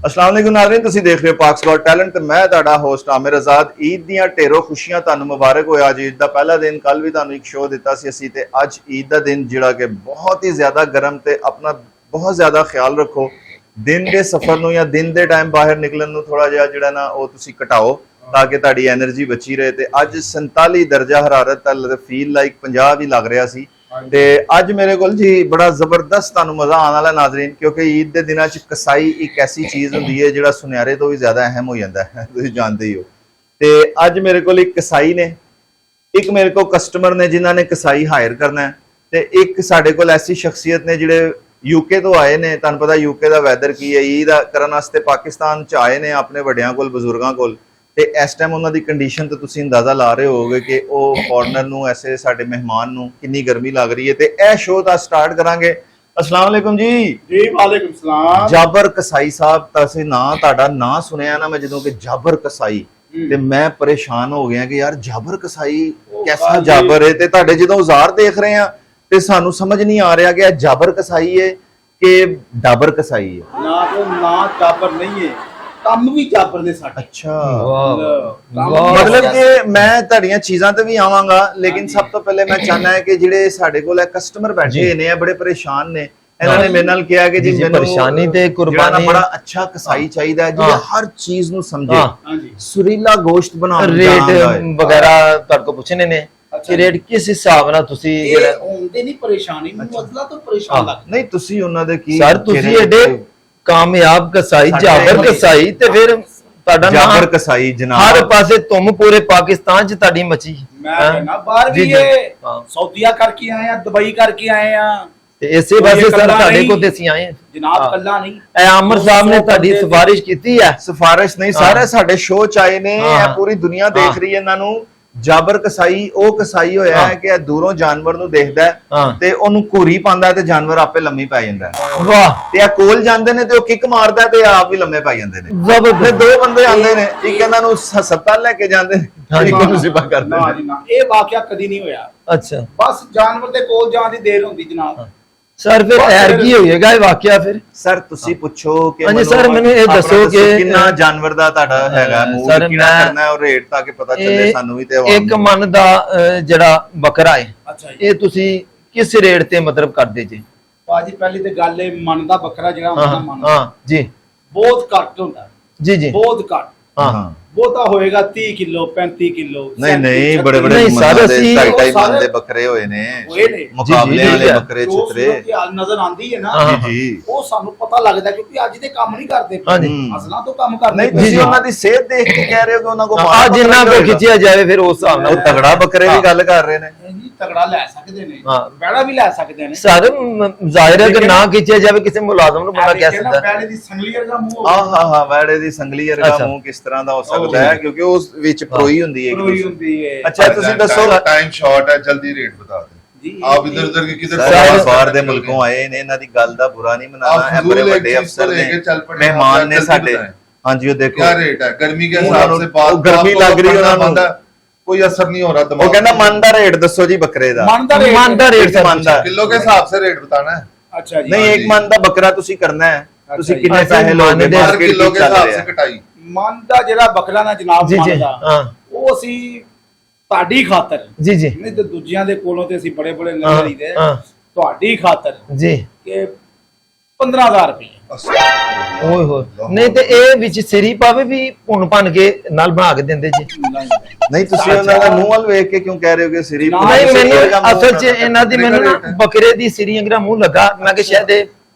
अस्सलाम वालेकुम नाज़रीन, तुसी देख रहे हो पाक्स गॉट टैलेंट ते मैं तुहाडा होस्ट आमिर आजाद। ईद दियां ढेरों खुशियां तुहानू मुबारक होए। अज ईद दा पहला दिन, कल भी तुहानू एक शो दिता सी असी ते अज ईद दा दिन जिहड़ा कि बहुत ही ज्यादा गर्म ते अपना बहुत ज्यादा ख्याल रखो। दिन के सफर नू या दिन के टाइम बाहर निकलन नू थोड़ा जिहा जिहड़ा ना वो तुसी घटाओ ताकि तुहाडी एनर्जी बची रहे। ते अज 47 दर्जा हरारत फील लाइक 50 भी लग रहा सी। ते अज मेरे को जी बड़ा जबरदस्त तुहानू मजा आने वाला नाजरीन, क्योंकि ईद के दिनों च कसाई एक ऐसी चीज होंदी है जिहड़ा सुनहरे तो भी ज्यादा अहम हो जाता है, तुसीं जानते ही हो। ते अज मेरे को एक कसाई ने, एक मेरे को कस्टमर ने जिन्होंने कसाई हायर करना है, ते एक साडे कोल ऐसी शख्सियत ने जिहड़े यूके तो आए ने। तुहानू पता यूके का वैदर की है, ईद करन वास्ते पाकिस्तान च आए ने अपने वड्डियां कोल, बजुर्गां कोल। ते इस टाइम उन्हां दी कंडीशन तो तुसीं अंदाजा ला रहे होगे कि वो फॉरनर नू ऐसे साडे मेहमान नू कितनी गर्मी लग रही है। ते ए शो दा स्टार्ट करांगे। अस्सलाम वालेकुम जी। जी वालेकुम सलाम। जाबर कसाई साहब, तसे ना तुहाडा नाम सुनिया ना मैं जदों कि जाबर कसाई, ते मैं परेशान हो गया कि यार जाबर कसाई कैसा जाबर है। ते तुहाडे जदों औजार देख रहे हैं ते सानू समझ नहीं आ रहा कि जाबर कसाई है कि डाबर कसाई है। ना तो ना जाबर नहीं है, ਕੰਮ ਵੀ ਜਾਬਰ ਦੇ ਸਾਡੇ। अच्छा, मतलब कि मैं ਤੁਹਾਡੀਆਂ ਚੀਜ਼ਾਂ ਤੇ ਵੀ ਆਵਾਂਗਾ, लेकिन सब तो पहले मैं चाहना है कि ਜਿਹੜੇ ਸਾਡੇ ਕੋਲ ਕਸਟਮਰ ਬੈਠੇ ਨੇ ਬੜੇ ਪਰੇਸ਼ਾਨ ਨੇ। ਇਹਨਾਂ ਨੇ ਮੇਰੇ ਨਾਲ ਕਿਹਾ ਕਿ ਜੀ ਮੈਨੂੰ ਪਰੇਸ਼ਾਨੀ ਤੇ ਕੁਰਬਾਨੀ ਬੜਾ ਅੱਛਾ ਕਸਾਈ ਚਾਹੀਦਾ ਜਿਹੜਾ ਹਰ ਚੀਜ਼ ਨੂੰ ਸਮਝੇ, ਹਾਂਜੀ ਸੁਰੀਲਾ ਗੋਸ਼ਤ ਬਣਾਉਣ ਰੇਟ ਵਗੈਰਾ ਤੁਹਾਡੇ ਕੋਲ ਪੁੱਛਣੇ ਨੇ ਕਿ ਰੇਟ ਕਿਸ ਹਿਸਾਬ ਨਾਲ ਤੁਸੀਂ ਇਹ ਹੁੰਦੇ ਨਹੀਂ ਪਰੇਸ਼ਾਨੀ, ਮੈਨੂੰ ਅਸਲਾ ਤੋਂ ਪਰੇਸ਼ਾਨ ਲੱਗ। ਨਹੀਂ ਤੁਸੀਂ ਉਹਨਾਂ ਦੇ ਕੀ ਸਰ ਤੁਸੀਂ ਐਡੇ ਕਾਮਯਾਬ ਕਸਾਈ ਜਾਬਰ ਕਸਾਈ ਤੇ ਫਿਰ ਤੁਹਾਡਾ ਜਾਬਰ ਨਾਮ ਕਸਾਈ ਜਨਾਬ ਹਰ ਪਾਸੇ ਤੁਮ ਪੂਰੇ ਪਾਕਿਸਤਾਨ ਚ ਤੁਹਾਡੀ ਮੱਚੀ। ਮੈਂ ਕਹਿੰਦਾ ਬਾਹਰ ਵੀ ਇਹ ਸੌਦੀਆ ਕਰਕੇ ਆਏ ਆ, ਦੁਬਈ ਕਰਕੇ ਆਏ ਆ, ਤੇ ਇਸੇ ਪਾਸੇ ਸਰ ਤੁਹਾਡੇ ਕੋਲ ਤੇ ਅਸੀਂ ਆਏ ਜਨਾਬ ਕੱਲਾ ਨਹੀਂ। ਐ ਆਮਰ ਸਾਹਿਬ ਨੇ ਤੁਹਾਡੀ ਸਿਫਾਰਿਸ਼ ਕੀਤੀ ਹੈ। ਸਿਫਾਰਿਸ਼ ਨਹੀਂ, ਸਾਰੇ ਸਾਡੇ ਸ਼ੋਅ ਚ ਆਏ ਨੇ, ਇਹ ਪੂਰੀ ਦੁਨੀਆ ਦੇਖ ਰਹੀ ਹੈ ਇਹਨਾਂ ਨੂੰ। ਜਾਬਰ ਕਸਾਈ ਉਹ ਕਸਾਈ ਹੋਇਆ ਹੈ ਕਿ ਦੂਰੋਂ ਜਾਨਵਰ ਨੂੰ ਦੇਖਦਾ ਤੇ ਉਹਨੂੰ ਘੂਰੀ ਪਾਉਂਦਾ ਤੇ ਜਾਨਵਰ ਆਪੇ ਲੰਮੀ ਪੈ ਜਾਂਦਾ ਹੈ। ਵਾਹ, ਤੇ ਆ ਕੋਲ ਜਾਂਦੇ ਨੇ ਤੇ ਉਹ ਕਿੱਕ ਮਾਰਦਾ ਤੇ ਆਪ ਵੀ ਲੰਮੇ ਪੈ ਜਾਂਦੇ ਨੇ। ਜ਼ਬਰਦਸਤ। ਦੋ ਬੰਦੇ ਆਉਂਦੇ ਨੇ, ਇੱਕ ਇਹਨਾਂ ਨੂੰ ਹਸਪਤਾਲ ਲੈ ਕੇ ਜਾਂਦੇ ਨੇ, ਇੱਕ ਨੂੰ ਸਿਪਾ ਕਰਦੇ ਨਾ ਨੇ। ਜੀ ਨਾ, ਇਹ ਵਾਕਿਆ ਕਦੀ ਨਹੀਂ ਹੋਇਆ। ਅੱਛਾ ਬਸ ਜਾਨਵਰ ਦੇ ਕੋਲ ਜਾਣ ਦੀ ਦੇਰ ਹੁੰਦੀ ਜਨਾਬ। ਸਰ ਫਿਰ ਐਰ ਕੀ ਹੋਏਗਾ ਇਹ ਵਾਕਿਆ ਫਿਰ? ਸਰ ਤੁਸੀਂ ਪੁੱਛੋ ਕਿ ਹਾਂਜੀ ਸਰ, ਮੈਨੂੰ ਇਹ ਦੱਸੋ ਕਿ ਕਿੰਨਾ ਜਾਨਵਰ ਦਾ ਤੁਹਾਡਾ ਹੈਗਾ ਮੂਵ ਕਿਹੜਾ ਕਰਨਾ ਹੈ, ਔਰ ਰੇਟ ਤਾਂ ਕਿ ਪਤਾ ਚੱਲੇ ਸਾਨੂੰ ਵੀ ਤੇ ਆਵਾਮ ਇੱਕ ਮਨ ਦਾ ਜਿਹੜਾ ਬੱਕਰਾ ਹੈ ਅੱਛਾ ਜੀ, ਇਹ ਤੁਸੀਂ ਕਿਸ ਰੇਟ ਤੇ ਮਤਲਬ ਕਰਦੇ ਜੀ? ਬਾਜੀ ਪਹਿਲੀ ਤੇ ਗੱਲ ਇਹ ਮਨ ਦਾ ਬੱਕਰਾ ਜਿਹੜਾ ਹੁੰਦਾ ਮਨ ਹਾਂ ਜੀ ਬਹੁਤ ਘੱਟ ਹੁੰਦਾ ਜੀ ਜੀ ਬਹੁਤ ਘੱਟ। ਹਾਂ ਬਹੁਤਾ ਹੋਏਗਾ 30 ਕਿਲੋ 35 ਕਿਲੋ। ਨਹੀਂ ਨਹੀਂ, ਬੜੇ ਬੜੇ ਨਹੀਂ ਸਰ, ਅਸੀਂ ਢਾਈ ਮਨ ਦੇ ਬੱਕਰੇ ਹੋਏ ਨੇ, ਮੁਕਾਬਲੇ ਵਾਲੇ ਬੱਕਰੇ ਚਿੱਤਰੇ ਨਜ਼ਰ ਆਂਦੀ ਹੈ ਨਾ ਜੀ, ਉਹ ਸਾਨੂੰ ਪਤਾ ਲੱਗਦਾ ਕਿਉਂਕਿ ਅੱਜ ਦੇ ਕੰਮ ਨਹੀਂ ਕਰਦੇ, ਅਸਲਾਂ ਤੋਂ ਕੰਮ ਕਰਦੇ। ਨਹੀਂ ਤੁਸੀਂ ਉਹਨਾਂ ਦੀ ਸਿਹਤ ਦੇਖ ਕੇ ਕਹਿ ਰਹੇ ਹੋ ਕਿ ਉਹਨਾਂ ਕੋ ਆ ਜਿੰਨਾ ਕੋ ਖਿੱਚਿਆ ਜਾਵੇ ਫਿਰ ਉਸ ਹਿਸਾਬ ਨਾਲ ਤਗੜਾ ਬੱਕਰੇ ਦੀ ਗੱਲ ਕਰ ਰਹੇ ਨੇ ਜੀ, ਤਗੜਾ ਲੈ ਸਕਦੇ ਨੇ, ਬੈੜਾ ਵੀ ਲੈ ਸਕਦੇ ਨੇ। ਸਰ ਜ਼ਾਹਿਰ ਹੈ ਕਿ ਨਾ ਖਿੱਚਿਆ ਜਾਵੇ ਕਿਸੇ ਮੁਲਾਜ਼ਮ ਨੂੰ ਬੰਦਾ ਕਹਿ ਸਕਦਾ ਬੈੜੇ ਦੀ ਸੰਗਲੀ ਵਰਗਾ ਮੂੰਹ। ਹਾਂ ਵੈੜੇ ਦੀ ਸੰਗਲੀ ਵਰਗਾ ਮੂੰਹ ਕਿਸ ਤਰ੍ਹਾਂ ਦਾ ਹੋ ਸਕਦਾ ਹੈ, ਕਿਉਂਕਿ ਉਸ ਵਿੱਚ ਪ੍ਰੋਈ ਹੁੰਦੀ ਹੈ। ਪ੍ਰੋਈ ਹੁੰਦੀ ਹੈ। अच्छा ਤੁਸੀਂ ਦੱਸੋ, टाइम शॉर्ट है, जल्दी रेट बता दें जी। आप इधर उधर के किधर ਬਾਹਰ ਦੇ ਮੁਲਕੋਂ ਆਏ ਨੇ, ਇਹਨਾਂ ਦੀ ਗੱਲ ਦਾ ਬੁਰਾ ਨਹੀਂ ਮਨਾਣਾ। ਇਹ ਬੜੇ ਵੱਡੇ ਅਫਸਰ ਨੇ, ਮਹਿਮਾਨ ਨੇ ਸਾਡੇ। ਹਾਂਜੀ ਉਹ ਦੇਖੋ क्या रेट है, गर्मी के हिसाब से बात गर्मी लग रही है ਉਹਨਾਂ ਨੂੰ, कोई असर नहीं हो रहा ਉਹ दिमाग। ਕਹਿੰਦਾ ਮਨ ਦਾ ਰੇਟ ਦੱਸੋ ਜੀ ਬੱਕਰੇ ਦਾ। ਮਨ ਦਾ ਰੇਟ ਮਨ ਦਾ ਰੇਟ ਮਨ ਦਾ किलो के हिसाब से रेट बताना है। ਅੱਛਾ ਜੀ। ਨਹੀਂ, ਇੱਕ ਮਨ ਦਾ ਬੱਕਰਾ ਤੁਸੀਂ ਕਰਨਾ ਹੈ, ਤੁਸੀਂ ਜੀ। ਕਿੰਨੇ ਪੈਸੇ ਲੋਗੇ? ਦੇ हर किलो के हिसाब से कटाई। ਮਨ ਦਾ ਜਿਹੜਾ ਬੱਕਰਾ ਨਾ ਜਨਾਬ, ਜੀ ਜੀ ਮਨ ਦਾ ਹਾਂ ਉਹ ਅਸੀਂ ਤੁਹਾਡੀ ਖਾਤਰ, ਜੀ ਜੀ ਨਹੀਂ ਤੇ ਦੂਜਿਆਂ ਦੇ ਕੋਲੋਂ ਤੇ ਅਸੀਂ ਬੜੇ ਬੜੇ ਲੈ ਲਈਦੇ, ਤੁਹਾਡੀ ਖਾਤਰ ਜੀ ਕਿ 15000 ਰੁਪਏ। ਓਏ ਹੋਏ, ਨਹੀਂ ਤੇ ਇਹ ਵਿੱਚ ਸਿਰੀ ਪਾਵੇ ਵੀ ਭੁੰਨ ਭੰਨ ਕੇ ਨਾਲ ਬਣਾ ਕੇ ਦਿੰਦੇ ਜੀ। ਨਹੀਂ ਤੁਸੀਂ ਉਹਨਾਂ ਦਾ ਮੂੰਹ ਵੱਲ ਵੇਖ ਕੇ ਕਿਉਂ ਕਹਿ ਰਹੇ ਹੋ ਕਿ ਸਿਰੀ? ਨਹੀਂ ਮੈਨੂੰ ਅਸਲ 'ਚ ਇਹਨਾਂ ਦੀ ਮੈਨੂੰ ਨਾ ਬੱਕਰੇ ਦੀ ਸਿਰੀ ਅੰਗਰਾ ਮੂੰਹ ਲੱਗਾ, ਮੈਂ ਕਿ ਸ਼ਾਇਦ ਇਹ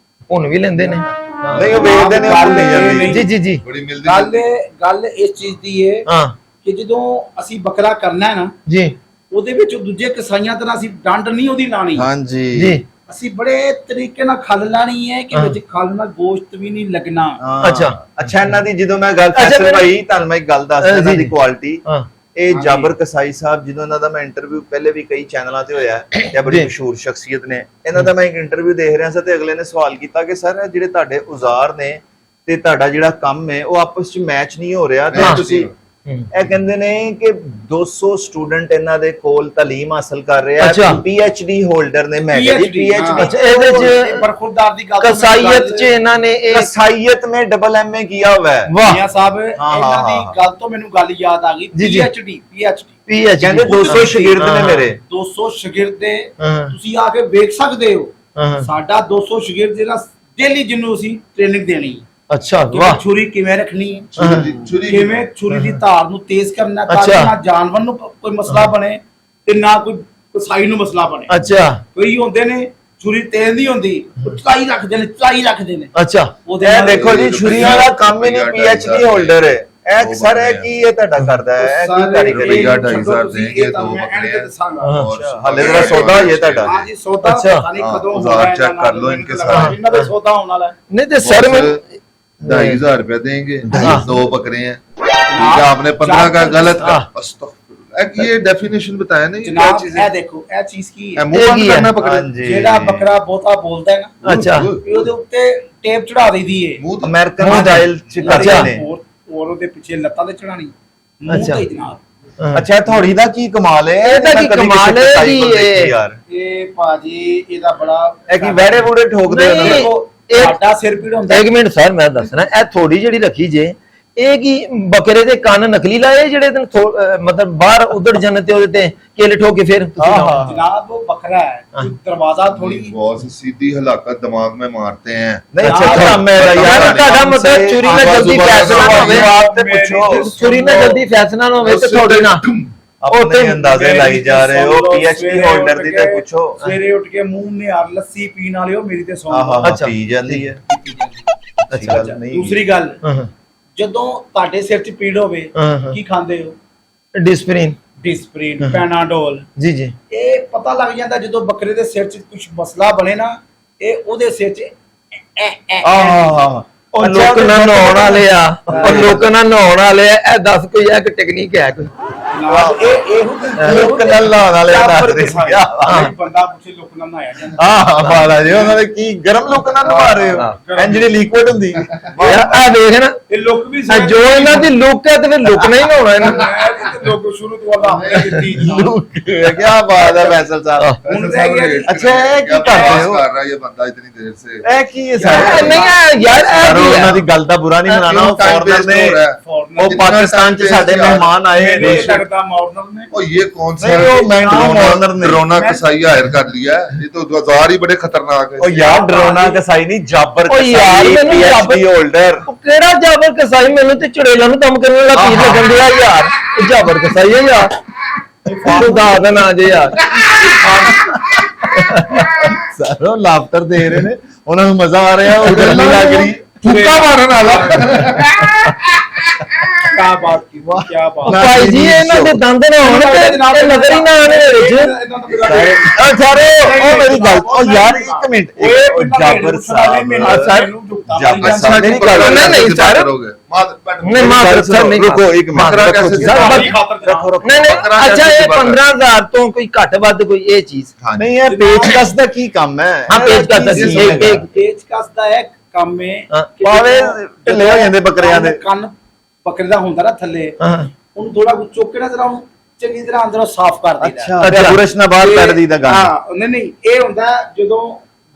ਭੁੰਨ ਵੀ ਲੈਂਦੇ ਨੇ। ਨਹੀਂ ਉਹ ਵੇਚਦੇ ਨੇ, ਉਹ ਨਹੀਂ ਜਾਂਦੀ। ਜੀ ਜੀ ਜੀ बड़ी मिलती ਗੱਲ ਇਸ ਚੀਜ਼ ਦੀ ਹੈ ਹਾਂ ਕਿ ਜਦੋਂ ਅਸੀਂ ਬੱਕਰਾ ਕਰਨਾ ਹੈ ਨਾ, ਜੀ ਉਹਦੇ ਵਿੱਚ ਦੂਜੇ ਕਸਾਈਆਂ ਤਰ੍ਹਾਂ ਅਸੀਂ ਡੰਡ ਨਹੀਂ ਉਹਦੀ ਲਾਣੀ, ਹਾਂਜੀ ਜੀ ਅਸੀਂ ਬੜੇ ਤਰੀਕੇ ਨਾਲ ਖਲ ਲਾਣੀ ਹੈ ਕਿ ਵਿੱਚ ਖਲ ਨਾਲ ਗੋਸ਼ਤ ਵੀ ਨਹੀਂ ਲੱਗਣਾ। ਅੱਛਾ ਅੱਛਾ, ਇਹਨਾਂ ਦੀ ਜਦੋਂ ਮੈਂ ਗੱਲ ਫੈਸਲ ਭਾਈ ਤੁਹਾਨੂੰ ਮੈਂ ਇੱਕ ਗੱਲ ਦੱਸਦਾ, ਇਹਨਾਂ ਦੀ ਕੁਆਲਿਟੀ। ਹਾਂ ਇਹ ਜਾਬਰ ਕਸਾਈ ਸਾਹਿਬ, ਜਦੋਂ ਇਹਨਾਂ ਦਾ ਮੈਂ ਇੰਟਰਵਿਊ ਪਹਿਲੇ ਵੀ ਕਈ ਚੈਨਲਾਂ ਤੇ ਹੋਇਆ, ਇਹ ਬੜੀ ਮਸ਼ਹੂਰ ਸ਼ਖਸੀਅਤ ਨੇ। ਇਹਨਾਂ ਦਾ ਮੈਂ ਇੱਕ ਇੰਟਰਵਿਊ ਦੇਖ ਰਿਹਾ ਸੀ ਤੇ ਅਗਲੇ ਨੇ ਸਵਾਲ ਕੀਤਾ ਕਿ ਸਰ ਜਿਹੜੇ ਤੁਹਾਡੇ ਔਜ਼ਾਰ ਨੇ ਤੇ ਤੁਹਾਡਾ ਜਿਹੜਾ ਕੰਮ ਹੈ ਉਹ ਆਪਸ ਵਿੱਚ ਮੈਚ ਨਹੀਂ ਹੋ ਰਿਹਾ, ਤੇ ਤੁਸੀਂ ਇਹ ਕਹਿੰਦੇ ਨੇ ਕਿ 200 ਸਟੂਡੈਂਟ ਇਹਨਾਂ ਦੇ ਕੋਲ ਤਾਲੀਮ ਹਾਸਲ ਕਰ ਰਹੇ ਆ ਅੱਛਾ। PhD ਹੋਲਡਰ ਨੇ। ਮੈਂ ਕਿਹਾ ਜੀ PhD अच्छा, ਇਹਦੇ ਚ ਬਰਖੁਰਦਾਰ ਦੀ ਗੱਲ कसाईयत च ਇਹਨਾਂ ਨੇ एक कसाईयत में डबल MA किया हुआ है। वाह ਮੀਆਂ ਸਾਹਿਬ ਹਾਂ, ਇਹਨਾਂ ਦੀ ਹਾਂ। ਗੱਲ ਤੋਂ ਮੈਨੂੰ ਗੱਲ ਯਾਦ ਆ ਗਈ। ਜੀ, ਜੀ। PhD ਕਹਿੰਦੇ 200 ਸ਼ਾਗਿਰਦ ਨੇ ਮੇਰੇ। 200 ਸ਼ਾਗਿਰਦ ਦੇ ਹਾਂ। ਤੁਸੀਂ ਆ ਕੇ ਵੇਖ ਸਕਦੇ ਹੋ। ਹਾਂ। ਸਾਡਾ 200 ਸ਼ਾਗਿਰਦ ਜਿਹੜਾ ਡੇਲੀ ਜਿਹਨੂੰ ਅਸੀਂ ਟ੍ਰੇਨਿੰਗ ਦੇਣੀ ਹੈ अच्छा ਕਿ वाह ਛੁਰੀ ਕਿਵੇਂ ਰੱਖਣੀ ਹੈ, ਛੁਰੀ ਕਿਵੇਂ ਛੁਰੀ ਦੀ ਧਾਰ ਨੂੰ ਤੇਜ਼ ਕਰਨਾ ਤਾਂ ਕਿ ਅੱਛਾ। ਨਾ ਜਾਨਵਰ ਨੂੰ ਕੋਈ ਮਸਲਾ ਬਣੇ ਤੇ ਨਾ ਕੋਈ ਕਸਾਈ ਨੂੰ ਮਸਲਾ ਬਣੇ। अच्छा ਕਈ ਹੁੰਦੇ ਨੇ ਛੁਰੀ ਤੇਜ਼ ਨਹੀਂ ਹੁੰਦੀ, ਉਹ ਚਲਾਈ ਰੱਖਦੇ ਨੇ अच्छा ਉਹਦੇ ਇਹ ਨਾਲ ਦੇਖੋ ਜੀ ਛੁਰੀਆਂ ਦਾ ਕੰਮ ਹੀ ਨਹੀਂ। PhD ਹੋਲਡਰ ਹੈ ਇਹ ਸਰ। ਇਹ ਕੀ ਇਹ ਤੁਹਾਡਾ ਕਰਦਾ ਹੈ? ਇਹ ਕੀ ਕਾਰੀਗਰੀ? ਰੁਪਈਆ 2,500 ਦੇਂਗੇ ਦੋ ਹਾਲੇ ਜਰਾ ਸੌਦਾ ਹੋਈਏ ਤੁਹਾਡਾ। ਹਾਂ ਜੀ ਸੌਦਾ अच्छा। ਪਤਾ ਨਹੀਂ ਕਦੋਂ बाजार ਹੋਣਾ ਹੈ। चेक कर लो इनके साथ। ਇਹਨਾਂ ਦਾ ਸੌਦਾ ਹੋਣ ਵਾਲਾ ਹੈ। नहीं तो सर में 2,500 रुपए देंगे, हाँ। 2 बकरे हैं। ठीक है, आपने 15 का गलत हाँ। अस्तगफिरुल्लाह। ये डेफिनेशन बताया नहीं क्या ਜਨਾਬ चीज ਇਹ है? ਦੇਖੋ ਇਹ ਚੀਜ਼ ਕੀ ਹੈ। मुंह बंद एक ही है। करना बकरे। ਹਾਂਜੀ। ਜਿਹੜਾ ਬੱਕਰਾ ਬਹੁਤਾ ਬੋਲਦਾ ਹੈ ਨਾ अच्छा ਇਹ ਉਹਦੇ ਉੱਤੇ ਟੇਪ ਚੜਾ ਦਈਦੀ ਏ। मुंह तो- ਅਮਰੀਕਨ ਸਟਾਈਲ ਚ ਕਰਦੇ ਅੱਛਾ। ਨੇ। ਹੋਰ ਉਹਦੇ ਪਿੱਛੇ ਲੱਤਾਂ ਤੇ ਚੜਾਣੀ ਮੂੰਹ ਅੱਛਾ। ਤੇ ਜਨਾਬ। हाँ। ਅੱਛਾ ਥੋੜੀ ਦਾ ਕੀ ਕਮਾਲ ਹੈ? ਇਹਦਾ ਮੈਂ ਕੀ ਕਦੀ ਕਮਾਲ ਕਿਸੇ ਹੈ ਕਸਾਈ ਜੀ ਕੋਲ ਦੇਖੀ ਇਹ? ਯਾਰ। ਇਹ ਭਾਜੀ ਇਹਦਾ ਬੜਾ ਇਹ ਕੀ ਵੜੇ ਵੂੜੇ ਠੋਕਦੇ ਨਹੀਂ। ਉਹਨਾਂ ਦੇਖੋ, ਇਹ- ਸਾਡਾ ਸਿਰ ਪੀੜ ਹੁੰਦਾ एक मिनट सर मैं दसना ਇਹ ਥੋੜੀ ਜਿਹੜੀ ਰੱਖੀ ਜੇ ਇਹ ਕੀ ਬੱਕਰੇ ਦੇ ਕੰਨ ਨਕਲੀ ਲਾਏ ਜਿਹੜੇ ਦਿਨ ਮਤਲਬ ਬਾਹਰ ਉਧੜ ਜਾਂਦੇ ਤੇ ਉਹਦੇ ਤੇ ਕਿਲ ਠੋਕੇ ਫਿਰ ਤੁਸੀਂ हाँ, ਲਾਓ। हाँ। जनाब वो बकरा है हाँ। दरवाजा थोड़ी बहुत सी सीधी हलाकत दिमाग में मारते हैं। नहीं अच्छा, अच्छा काम है यार। ਯਾਰ ਤੁਹਾਡਾ ਮਤਲਬ ਚੋਰੀ ਨਾਲ ਜਲਦੀ ਫੈਸਲਾ ਨਾ ਹੋਵੇ। ਆਪ ਤੇ ਪੁੱਛੋ। ਚੋਰੀ ਨਾਲ ਜਲਦੀ ਫੈਸਲਾ ਨਾ ਹੋਵੇ ਤੇ ਤੁਹਾਡੇ ਨਾਲ ਆਪਣੇ ਅੰਦਾਜ਼ੇ ਲਾਈ ਜਾ ਰਹੇ ਹੋ। PhD ਸਵੇਰੇ ਹੋਲਡਰ ਉੱਠ ਦੀ ਕੇ- ਤੇ ਪੁੱਛੋ। ਸਵੇਰੇ ਉੱਠ ਕੇ ਮੂੰਹ ਨਿਹਾਰ ਲੱਸੀ ਪੀਣ ਵਾਲੇ ਹੋ ਮੇਰੀ ਤੇ ਸੌਂ ਆਹਾ ਅੱਛਾ। ਪੀ ਜਾਂਦੀ ਹੈ। ਅੱਛਾ, ਗੱਲ ਨਹੀਂ। ਦੂਸਰੀ ਗੱਲ ਹਾਂ ਹਾਂ ਜਦੋਂ ਤੁਹਾਡੇ ਸਿਰ 'ਚ ਪੀੜ ਹੋਵੇ ਹਾਂ, ਹਾਂ। ਕੀ ਖਾਂਦੇ ਹੋ? ਡਿਸਪਲਿਨ ਡਿਸਪ੍ਰਿਨ, ਹਾਂ। ਪੈਨਾਡੋਲ। ਜੀ ਜੀ ਇਹ ਪਤਾ ਲੱਗ ਜਾਂਦਾ ਜਦੋਂ ਬੱਕਰੇ ਦੇ ਸਿਰ 'ਚ ਕੁਝ ਮਸਲਾ ਬਣੇ ਨਾ ਇਹ ਉਹਦੇ ਸਿਰ 'ਚ ਆਹ ਉਹ ਲੋਕ ਨਾ ਨਹਾਉਣ ਵਾਲੇ ਆ ਉਹ ਲੋਕ ਨਾ ਨਹਾਉਣ ਵਾਲੇ ਆ ਇਹ ਦੱਸ ਕੋਈ ਇੱਕ ਟੈਕਨੀਕ ਹੈ ਕੋਈ ਨਾਲ ਇਹ ਲੋਕ ਨਾਲ ਲਾਉਣ ਵਾਲੇ ਦੱਸ ਰਹੇ ਸੀ। ਬੰਦਾ ਪੁੱਛੇ ਲੋਕ ਨਾਲ ਨਹਾਇਆ ਜਾਂਦਾ। ਆਹ ਬਾਲਾ ਜੀ ਉਹਨਾਂ ਦੇ ਕੀ ਗਰਮ ਲੋਕ ਨਾਲ ਨਵਾ ਰਹੇ ਹੋ? ਐਂ ਜਿਹੜੀ ਲਿਕੁਇਡ ਹੁੰਦੀ। ਆ ਦੇਖ ਨਾ ਇਹ ਲੋਕ ਵੀ ਆ ਜੋ ਇਹਨਾਂ ਦੀ ਲੁੱਕ ਹੈ ਤੇ ਫਿਰ ਲੁੱਕ ਨਹੀਂ ਨਹਾਉਣਾ ਇਹਨਾਂ ਮੈਂ ਲੋਕ ਸ਼ੁਰੂ ਤੋਂ ਅੱਲਾ ਆਪਣੇ ਦਿੱਤੀ ਲੁੱਕ ਕੀ ਬਾਤ ਹੈ ਫੈਸਲ ਸਾਹਿਬ। ਹੁਣ ਰਹਿ ਗਿਆ ਜੀ। अच्छा, ये क्या क्या कर रहे बकवास हो? कर रहा है ये बंदा इतनी देर से? ਇਹ ਕੀ ਹੈ ਇਹ ਸਰ? ਨਹੀਂ ਆ ਯਾਰ ਇਹ ਸਰ ਕੀ ਉਹਨਾਂ ਹੈ? ਦੀ ਗੱਲ ਦਾ ਬੁਰਾ ਨਹੀਂ ਮਨਾਣਾ। ਉਹ Time ਫੋਰਨਰ waste ਨੇ हो रहा है। ਫੋਰਨਰ ਉਹ ਪਾਕਿਸਤਾਨ ਚ ਸਾਡੇ ਮਹਿਮਾਨ ਆਏ ਨੇ। ਮੈਨੂੰ ਲੱਗਦਾ ਮਾਰਨਰ ਨੇ ओ ये कौन सा नहीं, वो मैंटलो मॉर्नर ने। ड्रोना कसाई हायर कर लिया है। ये तो बाजार ही बड़े खतरनाक है। ਉਹ ਯਾਰ ਡਰੋਨਾ ਕਸਾਈ ਨਹੀਂ ਜਾਬਰ ਉਹ ਯਾਰ ਕਸਾਈ ਮੈਨੂੰ PhD ਹੋਲਡਰ। ਉਹ ਕਿਹੜਾ ਜਾਬਰ ਕਸਾਈ ਮੈਨੂੰ ਤੇ ਚੁੜੇਲਾਂ ਨੂੰ ਦਮ ਕਰਨ ਵਾਲਾ ਪੀਰ ਲੱਗਣ ਦਿਆ ਯਾਰ ਇਹ ਜਾਬਰ ਕਸਾਈ ਹੈ ਯਾਰ ਤੂੰ ਦਾ ਨਾ ਜੇ ਯਾਰ ਸਰ ਉਹ ਲਾਫਟਰ ਦੇ ਰਹੇ ਨੇ ਉਹਨਾਂ ਨੂੰ ਮਜ਼ਾ ਆ ਰਿਹਾ। ਉਹ ਗਰਮੀ ਲੱਗ ਰਹੀ। फूका मारन वाला। ਕੀ ਬਾਤ ਕੀ ਕੀ ਬਾਤ। ਭਾਈ ਜੀ ਇਹਨਾਂ ਦੇ ਦੰਦ ਨਾ ਹੋਣ ਤੇ ਇਹ ਨਜ਼ਰ ਹੀ ਨਾ ਆਣੇ ਵਿੱਚ ਉਹ ਸਾਰੇ ਉਹ ਮੇਰੀ ਗੱਲ। ਉਹ ਯਾਰ ਇੱਕ ਮਿੰਟ ਉਹ ਜਾਬਰ ਸਾਹਿਬ ਸਰ ਜਾਬਰ अच्छा ਸਾਹਿਬ जी, ਮੇਰੀ ਗੱਲ नहीं, नहीं, बात सर। करोगे। नहीं, माँ, सर, नहीं, रुको एक मिनट। बकरा रखो कैसे जी। जाबर? रखो रखो। ਨਹੀਂ ਨਹੀਂ बकरा ਅੱਛਾ कैसे ਇਹ बकरा? 15000 ਤੋਂ ਕੋਈ ਘੱਟ ਵੱਧ ਕੋਈ ਇਹ ਚੀਜ਼ हाँ जी। ਨਹੀਂ ਇਹ ਪੇਚਕਸ ਦਾ ਕੀ ਕੰਮ ਹੈ? ਹਾਂ, ਪੇਚਕਸ ਦਾ ਕੀ ਸੀ, ਸਮਝ ਇੱਕ- ਤੇਜ ਕਸਦਾ ਹੈ ਕੰਮ ਹੈ ਹਾਂ। ਕਿ ਪਾਵੇ ਜਦੋਂ ਢਿੱਲੇ ਹੋ ਜਾਂਦੇ ਬੱਕਰਿਆਂ ਦੇ। ਕੰਨ ਬੱਕਰੇ ਦਾ ਹੁੰਦਾ ਨਾ ਥੱਲੇ ਹਾਂ ਉਹਨੂੰ ਥੋੜਾ ਕੁ ਚੁੱਕ ਕੇ ਨਾ ਜਰਾ ਉਹਨੂੰ ਚੰਗੀ ਤਰ੍ਹਾਂ ਅੰਦਰੋਂ ਸਾਫ਼ ਕਰ ਦਿੰਦਾ ਅੱਛਾ ਅੱਛਾ ਬੁਰਸ਼ ਨਾਲ ਬਾਹਰ ਕੱਢ ਦੀਦਾ ਗੰਦ। ਹਾਂ ਨਹੀਂ ਨਹੀਂ ਇਹ ਹੁੰਦਾ ਜਦੋਂ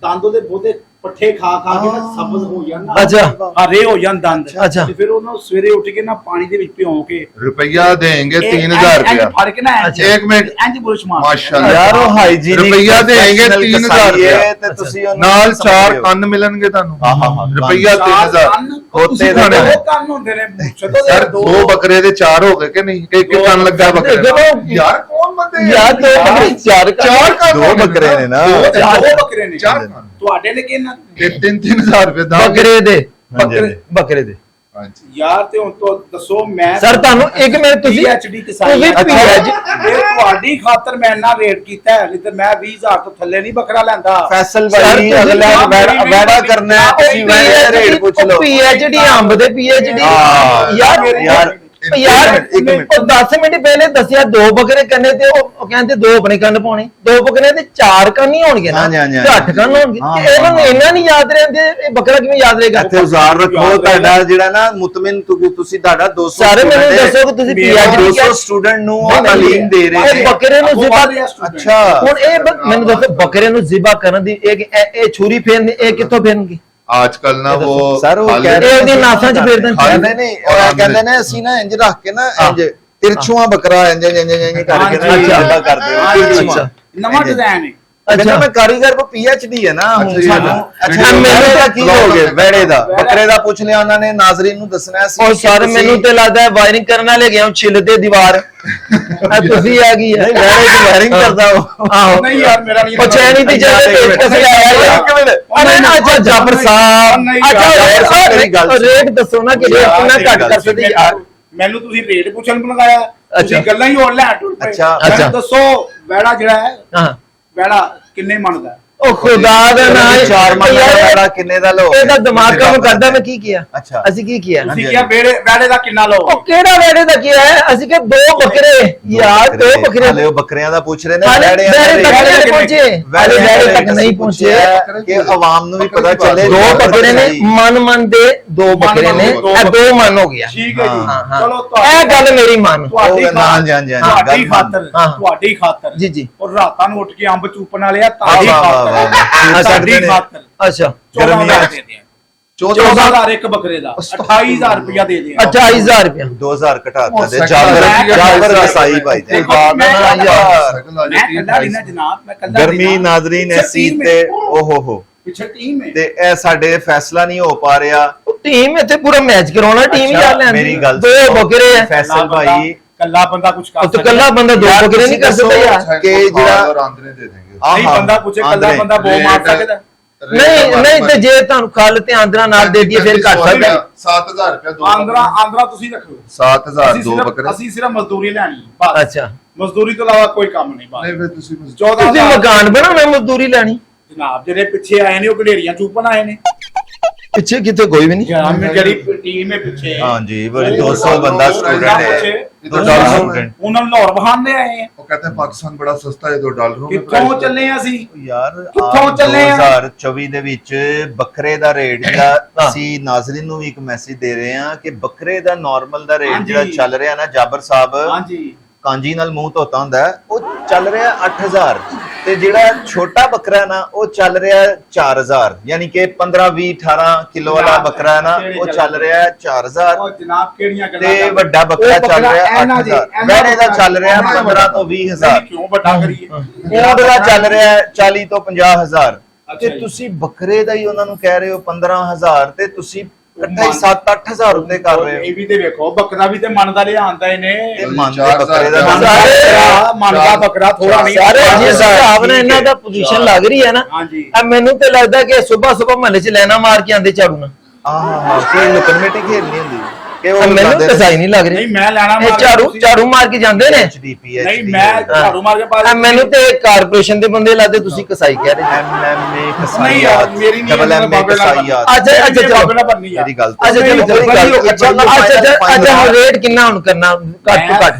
ਦੰਦ ਉਹਦੇ ਬਹੁਤੇ ਪੱਠੇ ਖਾ ਕੇ ਨਾ ਸਬਜ਼ ਹੋ ਜਾਣ ਨਾ ਅੱਛਾ। ਹਰੇ ਹੋ ਜਾਣ ਦੰਦ ਅੱਛਾ। ਤੇ ਫਿਰ ਉਹਨੂੰ ਸਵੇਰੇ ਉੱਠ ਕੇ ਨਾ ਪਾਣੀ ਦੇ ਵਿੱਚ ਭਿਉਂ ਕੇ रुपया देंगे ਇਹ 3,000 ਇੰਝ रुपया। ਫੜ ਕੇ ਨਾ एक मिनट। ਇੰਜ ਬੁਰਸ਼ ਮਾਰ माशाल्लाह। ਯਾਰ ਉਹ ਹਾਈਜੀਨਿਕ ਰੁਪਈਆ ਦੇਂਗੇ 3,000 ਰੁਪਇਆ। ਤੇ ਤੁਸੀਂ ਉਹਨੂੰ ਨਾਲ ਸਮਝਦੇ 4 ਹੋ। ਕੰਨ ਮਿਲਣਗੇ ਤੁਹਾਨੂੰ। ਹਾਂ, ਹਾਂ, ਹਾਂ। ਰੁਪਈਆ 3,000। ਹੋਤੇ ਖਾਣੇ ਨੇ। ਉਹ ਕੰਨ ਹੁੰਦੇ ਨੇ ਛੱਡੋ ਸਰ ਦੋ ਬੱਕਰੇ ਦੇ 4 ਹੋ ਗਏ ਕਿ ਨਹੀਂ? ਇੱਕ ਇੱਕ ਕੰਨ ਲੱਗਾ ਬੱਕਰੇ ਦਾ। ਜਦੋਂ- ਯਾਰ ਕੌਣ ਬੰਦੇ ਯਾਰ ਦੋ ਬੱਕਰੇ ਚਾਰ ਚਾਰ ਕੰਨ ਦੋ ਹੋ ਗਏ ਬੱਕਰੇ ਨੇ ਨਾ। ਦੋ ਬੱਕਰੇ ਨੇ ਚਾਰ ਕੰਨ। ਤੁਹਾਡੇ ਨੇ ਕਿੰਨਾ ਤੇ 3,000 ਰੁਪਏ ਦਾ ਬੱਕਰੇ ਦੇ ਬੱਕਰੇ- ਬੱਕਰੇ ਦੇ ਹਾਂਜੀ। ਯਾਰ ਤੇ ਹੁਣ ਤੋਂ ਦੱਸੋ ਮੈਂ ਸਰ ਤੁਹਾਨੂੰ ਇੱਕ ਮਿੰਟ ਤੁਸੀਂ PhD ਕਿਸਾਈ ਤੁਸੀਂ ਅੱਛਾ PhD ਇਹ ਤੁਹਾਡੀ ਖਾਤਰ ਮੈਂ ਇੰਨਾ ਰੇਟ ਕੀਤਾ ਹੈ ਨਹੀਂ ਤੇ ਮੈਂ 20,000 ਤੋਂ ਥੱਲੇ ਨਹੀਂ ਬੱਕਰਾ ਲੈਂਦਾ ਫੈਸਲ ਸਰ, ਭਾਈ ਤੁਸੀਂ ਅਗਲਾ ਮੇਰੀ ਵੈੜਾ ਕਰਨਾ ਹੈ ਤੁਸੀਂ ਵੈੜਾ ਰੇਟ ਪੁੱਛ ਲਓ। PhD ਅੰਬ ਦੇ PhD ਹਾਂ, ਯਾਰ ਯਾਰ ਯਾਰ ਇੱਕ ਮਿੰਟ। ਉਹ 10 ਮਿੰਟ ਪਹਿਲੇ ਦੱਸਿਆ 2 ਬੱਕਰੇ ਕੰਨੇ ਤੇ ਉਹ ਕਹਿੰਦੇ 2 ਆਪਣੇ ਕੰਨ ਪਾਉਣੇ, 2 ਬੱਕਰੇ ਤੇ 4 ਕੰਨ ਹੀ ਹੋਣਗੇ ਨਾ, ਹਾਂਜੀ, ਹਾਂਜੀ, 8 ਕੰਨ ਹੋਣਗੇ। ਹਾਂ, ਤੇ ਇਹਨਾਂ ਨੂੰ ਹਾਂ। ਇੰਨਾ ਨਹੀਂ ਯਾਦ ਰਹਿੰਦੇ, ਇਹ ਬੱਕਰਾ ਕਿਵੇਂ ਯਾਦ ਰਹੇਗਾ? ਇੱਥੇ ਉਜ਼ਾਰ ਰੱਖੋ ਤੁਹਾਡਾ ਜਿਹੜਾ ਨਾ ਮੁਤਮਿਨ ਤੁਸੀਂ ਤੁਹਾਡਾ 200 ਸਾਰੇ ਮੈਨੂੰ student ਹੈ, ਦੱਸੋ ਕਿ ਤੁਸੀਂ ਮੇਰਾ PhD 200 ਸਟੂਡੈਂਟ ਨੂੰ ਉਹ ਤਾਲੀਮ ਦੇ ਰਹੇ ਇਹ ਨੇ। ਬੱਕਰੇ ਨੂੰ ਜ਼ਿਬਾ ਅੱਛਾ ਹੁਣ ਇਹ ਮੈਨੂੰ ਦੱਸੋ ਬੱਕਰੇ ਨੂੰ ਜ਼ਿਬਾ ਕਰਨ ਦੀ ਇਹ ਛੁਰੀ ਫੇਰਨੀ ਇਹ ਕਿੱਥੋਂ ਫੇਰਨਗੇ? आजकल ना वो सर वो खाली- कह रहे ਇਹਦੀ ਨਾਸਾਂ 'ਚ ਫੇਰ ਦੇਣ। ਕਹਿੰਦੇ ਨੇ ਉਹ ਕਹਿੰਦੇ ਨੇ ਅਸੀਂ ਨਾ ਇੰਜ ਰੱਖ ਕੇ ਨਾ ਇੰਜ ਤਿਰਛੂਆ ਬੱਕਰਾ ਇੰਜ ਇੰਜ ਇੰਜ ਕਰਕੇ ਨਾ ਅੱਛਾ। ਜਿੱਦਾਂ ਕਰਦੇ ਹੋ ਅੱਛਾ। ਨਵਾਂ ਡਿਜ਼ਾਈਨ ਹੈ। ਅੱਛਾ ਮੈਂ ਕਾਰੀਗਰ ਕੋ PhD ਹੈ ਨਾ ਹੁਣ ਅੱਛਾ, ਸਾਨੂੰ ਅੱਛਾ, ਅੱਛਾ ਮੈਨੂੰ ਤਾਂ ਕੀ ਹੋ ਗਿਆ ਵੜੇ ਦਾ ਬੱਕਰੇ ਦਾ ਪੁੱਛ ਲਿਆ ਉਹਨਾਂ ਨੇ ਨਾਜ਼ਰੀਨ ਨੂੰ ਦੱਸਣਾ ਸੀ ਉਹ ਸਰ ਮੈਨੂੰ ਤੇ ਲੱਗਦਾ ਹੈ ਵਾਇਰਿੰਗ ਕਰਨ ਵਾਲੇ ਗਿਆ ਛਿੱਲਦੇ ਦੀਵਾਰ ਤੁਸੀਂ ਆ ਗਈ ਹੈ ਵੜੇ ਦੀ ਵਾਇਰਿੰਗ ਕਰਦਾ ਉਹ ਆਹੋ ਨਹੀਂ ਯਾਰ ਮੇਰਾ ਨਹੀਂ ਉਹ ਚੈਨੀ ਦੀ ਜਗ੍ਹਾ ਤੇ ਕਿਸੇ ਆਇਆ ਅੱਛਾ ਜਾਫਰ ਸਾਹਿਬ ਅੱਛਾ ਮੇਰੀ ਗੱਲ ਸੁਣੋ। ਰੇਟ ਦੱਸੋ ਨਾ ਕਿ ਰੇਟ ਕਿੰਨਾ ਘੱਟ ਕਰ ਸਕਦੇ ਯਾਰ? ਮੈਨੂੰ ਤੁਸੀਂ ਰੇਟ ਪੁੱਛਣ ਨੂੰ ਲਗਾਇਆ, ਤੁਸੀਂ ਅੱਛਾ। ਗੱਲਾਂ ਹੀ ਹੋਰ ਲੈ ਟੁੱਟ ਪਏ। ਅੱਛਾ। ਮੈਨੂੰ ਅੱਛਾ। ਦੱਸੋ ਵੈੜਾ ਜਿਹੜਾ ਹੈ, ਹਾਂ ਵੈੜਾ ਕਿੰਨੇ ਮਣ ਦਾ? ਉਹ ਖੁਦਾ ਦਾ ਨਾਮ ਚਾਰ ਮੰਨ ਦਾ ਕਿੰਨੇ ਦਾ ਲੋ ਇਹਦਾ ਦਿਮਾਗ ਕੰਮ ਕਰਦਾ ਮੈਂ ਕੀ ਕੀਤਾ? ਅੱਛਾ। ਅਸੀਂ ਕੀ ਕੀਤਾ? ਤੁਸੀਂ ਕਿਹਾ ਵੈੜੇ ਦਾ ਕਿੰਨਾ ਲਓ? ਉਹ ਕਿਹੜਾ ਵੇੜੇ ਦਾ ਕੀ ਹੈ? ਅਸੀਂ ਕਿ 2 ਬੱਕਰੇ ਯਾਰ 2 ਬੱਕਰੇ ਹਲੇ ਉਹ ਬੱਕਰਿਆਂ ਦਾ ਪੁੱਛ ਰਹੇ ਨੇ ਹਾਲੇ ਵੜਿਆਂ ਵੈੜੇ ਤੱਕ ਦਾ ਨਹੀਂ ਪਹੁੰਚੇ ਹਾਲੇ ਵੈੜੇ ਤੱਕ ਨਹੀਂ ਪਹੁੰਚੇ ਕਿ ਆਵਾਮ ਨੂੰ ਵੀ ਪਤਾ ਚੱਲੇ 2 ਬੱਕਰੇ ਨੇ ਮਨ ਦੇ 2 ਬੱਕਰੇ ਨੇ ਇਹ 2 ਮਨ ਹੋ ਗਿਆ। ਠੀਕ ਹੈ ਜੀ, ਹਾਂ, ਹਾਂ। ਚਲੋ ਇਹ ਗੱਲ ਮੇਰੀ ਮੰਨ ਤੁਹਾਡੀ ਉਹ ਹਾਂਜੀ, ਹਾਂਜੀ, ਹਾਂਜੀ, ਤੁਹਾਡੀ ਗੱਲ ਖਾਤਰ ਹਾਂ। ਤੁਹਾਡੀ ਖਾਤਰ ਜੀ, ਜੀ। ਔਰ ਰਾਤਾਂ ਨੂੰ ਉੱਠ ਕੇ ਅੰਬ ਚੂਪਣ ਵਾਲੇ ਆ ਤੁਹਾਡੀ ਵਾਹ, ਵਾਹ, ਵਾਹ, ਵਾਹ। ਖਾਤਰ ਸਕਦੇ ਤੁਹਾਡੀ ਨੇ। ਖਾਤਰ ਅੱਛਾ 14,000 ਦੇ ਦੇ 14,000 ਇੱਕ ਬੱਕਰੇ ਦਾ 28,000 ਰੁਪਇਆ ਦੇ ਦੇ 28000 ਰੁਪਏ 2000 ਘਟਾਤਾ ਦੇ ਉਹ ਜਾਬਰ ਵਸਾਈ ਭਾਈ ਤੇ ਦੇਖੋ, ਮੈਂ ਯਾਰ साइकिल आ ਮੈਂ जाती है ਕੱਲਾ ਨਹੀਂ ਨਾ ਜਨਾਬ, ਮੈਂ ਕੱਲਾ ਗਰਮੀ ਨਾਜ਼ਰੀਨ ਐਸੀ ਤੇ ਓਹੋ ਹੋ ਪਿੱਛੇ ਟੀਮ ਹੈ। ਤੇ ਇਹ ਸਾਡੇ ਫੈਸਲਾ ਨਹੀਂ ਹੋ ਪਾ ਰਿਹਾ ਟੀਮ ਇੱਥੇ ਪੂਰਾ ਮੈਚ ਕਰਾਉਣਾ ਟੀਮ ਹੀ ਆ ਲੈਂਦੀ ਮੇਰੀ ਗੱਲ 2 ਬੱਕਰੇ ਹੈ ਫੈਸਲ ਭਾਈ ਕੱਲਾ ਬੰਦਾ ਕੁਝ ਕਰ ਉਹ ਤਾਂ ਕੱਲਾ ਬੰਦਾ 2 ਯਾਰ ਬੱਕਰੇ ਨਹੀਂ ਕਰ ਸਕਦਾ ਯਾਰ ਕਿ ਜਿਹੜਾ- और आंदने दे देंगे ਨਹੀਂ ਬੰਦਾ ਪੁੱਛੇ ਕੱਲਾ ਬੰਦਾ ਬੋ ਮਾਰ ਸਕਦਾ। ਨਹੀਂ ਤੇ ਜੇ ਤੁਹਾਨੂੰ ਖਲ ਤੇ ਆਂਦਰਾ ਨਾਲ ਦੇ ਦਈਏ ਫਿਰ ਘੱਟ ਸਕਦਾ 7,000 रुपया दो ਆਂਦਰਾ ਤੁਸੀਂ ਰੱਖੋ। 7,000 दो बकरे ਅਸੀਂ ਸਿਰਫ ਮਜ਼ਦੂਰੀ ਲੈਣੀ ਹੈ, ਬਸ ਅੱਛਾ ਮਜ਼ਦੂਰੀ ਤੋਂ ਇਲਾਵਾ ਕੋਈ ਕੰਮ ਨਹੀਂ ਬਸ नहीं फिर तुसी मुझे- 14,000 ਤੁਸੀਂ ਮਕਾਨ ਬਣਾਉਣਾ ਮਜ਼ਦੂਰੀ ਲੈਣੀ ਜਨਾਬ ਜਿਹੜੇ ਪਿੱਛੇ ਆਏ ਨੇ ਉਹ ਘੜੇਰੀਆਂ ਚੂਪਣ ਆਏ ਨੇ। ਪਿੱਛੇ ਕਿਤੇ ਕੋਈ ਵੀ ਨਹੀਂ ਜਨਾਬ ਜਿਹੜੀ ਟੀਮ ਹੈ ਪਿੱਛੇ ਹਾਂਜੀ ਬੜੀ 200 ਬੰਦਾ ਸਟੂਡੈਂਟ ਹੈ $2 ਸਟੂਡੈਂਟ ਉਹਨਾਂ ਨੂੰ ਲਾਹੌਰ ਬਹਾਨੇ ਆਏ ਆ। वो कहते हैं पाकिस्तान बड़ा सस्ता है $2 में ਕਿੱਥੋਂ ਚੱਲੇ ਆ ਅਸੀਂ? ਯਾਰ ਕਿੱਥੋਂ ਚੱਲੇ ਆ? 2024 ਦੇ ਵਿੱਚ ਬੱਕਰੇ ਦਾ ਰੇਟ ਜਿਹੜਾ ਹਾਂ। ਅਸੀਂ ਨਾਜ਼ਰੀਨ ਨੂੰ ਵੀ ਇੱਕ ਮੈਸੇਜ ਦੇ ਰਹੇ ਹਾਂ ਕਿ ਬੱਕਰੇ ਦਾ ਨਾਰਮਲ ਦਾ ਰੇਟ ਹਾਂਜੀ। ਜਿਹੜਾ ਚੱਲ ਰਿਹਾ ਨਾ ਜਾਬਰ ਸਾਹਿਬ ਹਾਂਜੀ ਕਾਂਜੀ ਨਾਲ ਮੂੰਹ ਧੋਤਾ ਹੁੰਦਾ ਹੈ, ਉਹ ਚੱਲ ਰਿਹਾ 8000 ਤੇ ਜਿਹੜਾ ਛੋਟਾ ਬੱਕਰਾ ਹੈ ਨਾ ਉਹ ਚੱਲ ਰਿਹਾ 4000 ਯਾਨੀ ਕਿ 15 20 18 ਕਿਲੋ ਵਾਲਾ ਬੱਕਰਾ ਹੈ ਨਾ ਉਹ ਚੱਲ ਰਿਹਾ 4000 ਉਹ ਜਨਾਬ ਕਿਹੜੀਆਂ ਗੱਲਾਂ ਤੇ ਕਰਦੇ? ਵੱਡਾ ਬੱਕਰਾ ਉਹ ਚੱਲ ਰਿਹਾ ਇਹਨਾਂ ਜੀ, 8000 ਬਹਿਣੇ ਦਾ ਚੱਲ ਰਿਹਾ ਇਹਨਾਂ 15 ਤੋਂ 20000 ਨਹੀਂ, ਕਿਉਂ ਵੱਡਾ ਕਰੀਏ? ਊਂਟ ਦਾ ਚੱਲ ਰਿਹਾ 40 ਤੋਂ 50000 ਤੇ ਅੱਛਾ ਜੀ। ਤੁਸੀਂ ਬੱਕਰੇ ਦਾ ਹੀ ਉਹਨਾਂ ਨੂੰ ਕਹਿ ਰਹੇ ਹੋ 15000 ਤੇ ਤੁਸੀਂ ਇਕੱਠਾ ਹੀ 7-8000 ਉੱਤੇ ਕਰ ਰਹੇ ਹੋ ਇਹ ਵੀ ਤੇ ਵੇਖੋ ਬੱਕਰਾ ਵੀ ਤੇ ਮੰਨਦਾ ਲਿਆਂਦਾ ਇਹਨੇ। ਤੇ ਮੰਨਦੇ 4,000 ਬੱਕਰੇ ਦਾ ਮੰਨਦਾ ਸਾਰੇ- ਮੰਨਦਾ ਬੱਕਰਾ ਥੋੜਾ ਨਹੀਂ। ਸਾਰੇ ਜਿਸ ਠੀਕ ਹਿਸਾਬ ਨਾਲ ਹੈ। ਇਹਨਾਂ ਦਾ ਪੋਜੀਸ਼ਨ ਲੱਗ ਰਹੀ ਹੈ ਨਾ ਹਾਂਜੀ। ਮੈਨੂੰ ਤੇ ਲੱਗਦਾ ਕਿ ਸਵੇਰ ਮਹੱਲੇ 'ਚ ਲੈਣਾ ਮਾਰ ਕੇ ਆਂਦੇ ਝਾੜੂ ਨਾਲ ਆਹ ਕੋਈ ਲੁਕਣ ਮਿੱਟੀ ਖੇਲਣੀ ਹੁੰਦੀ ਕਿ ਉਹ ਮੈਨੂੰ ਲਗਾਉਂਦੇ ਨੇ। ਕਸਾਈ ਨਹੀਂ ਲੱਗ ਰਹੀ ਨਹੀਂ ਮੈਂ ਲੈਣਾ ਇਹ ਝਾੜੂ ਮਾਰ ਕੇ ਜਾਂਦੇ ਨੇ HDP ਨਹੀਂ ਮੈਂ ਝਾੜੂ ਮਾਰ ਕੇ ਪਾ ਮੈਨੂੰ ਤੇ ਕਾਰਪੋਰੇਸ਼ਨ ਦੇ ਬੰਦੇ ਲੱਗਦੇ ਤੁਸੀਂ ਕਸਾਈ ਕਹਿ ਰਹੇ MMA ਨਹੀਂ ਕਸਾਈਆਤ ਯਾਰ ਮੇਰੀ ਨਹੀਂ ਡਬਲ MA ਕਸਾਈਆਤ ਅੱਛਾ ਚਲੋ ਬਾਬੇ ਨਾਲ ਭਰਨੀ ਯਾਰ। ਮੇਰੀ ਗੱਲ ਅੱਛਾ ਚਲੋ ਅੱਛਾ ਹੁਣ ਰੇਟ ਕਿੰਨਾ ਹੁਣ ਕਰਨਾ ਘੱਟ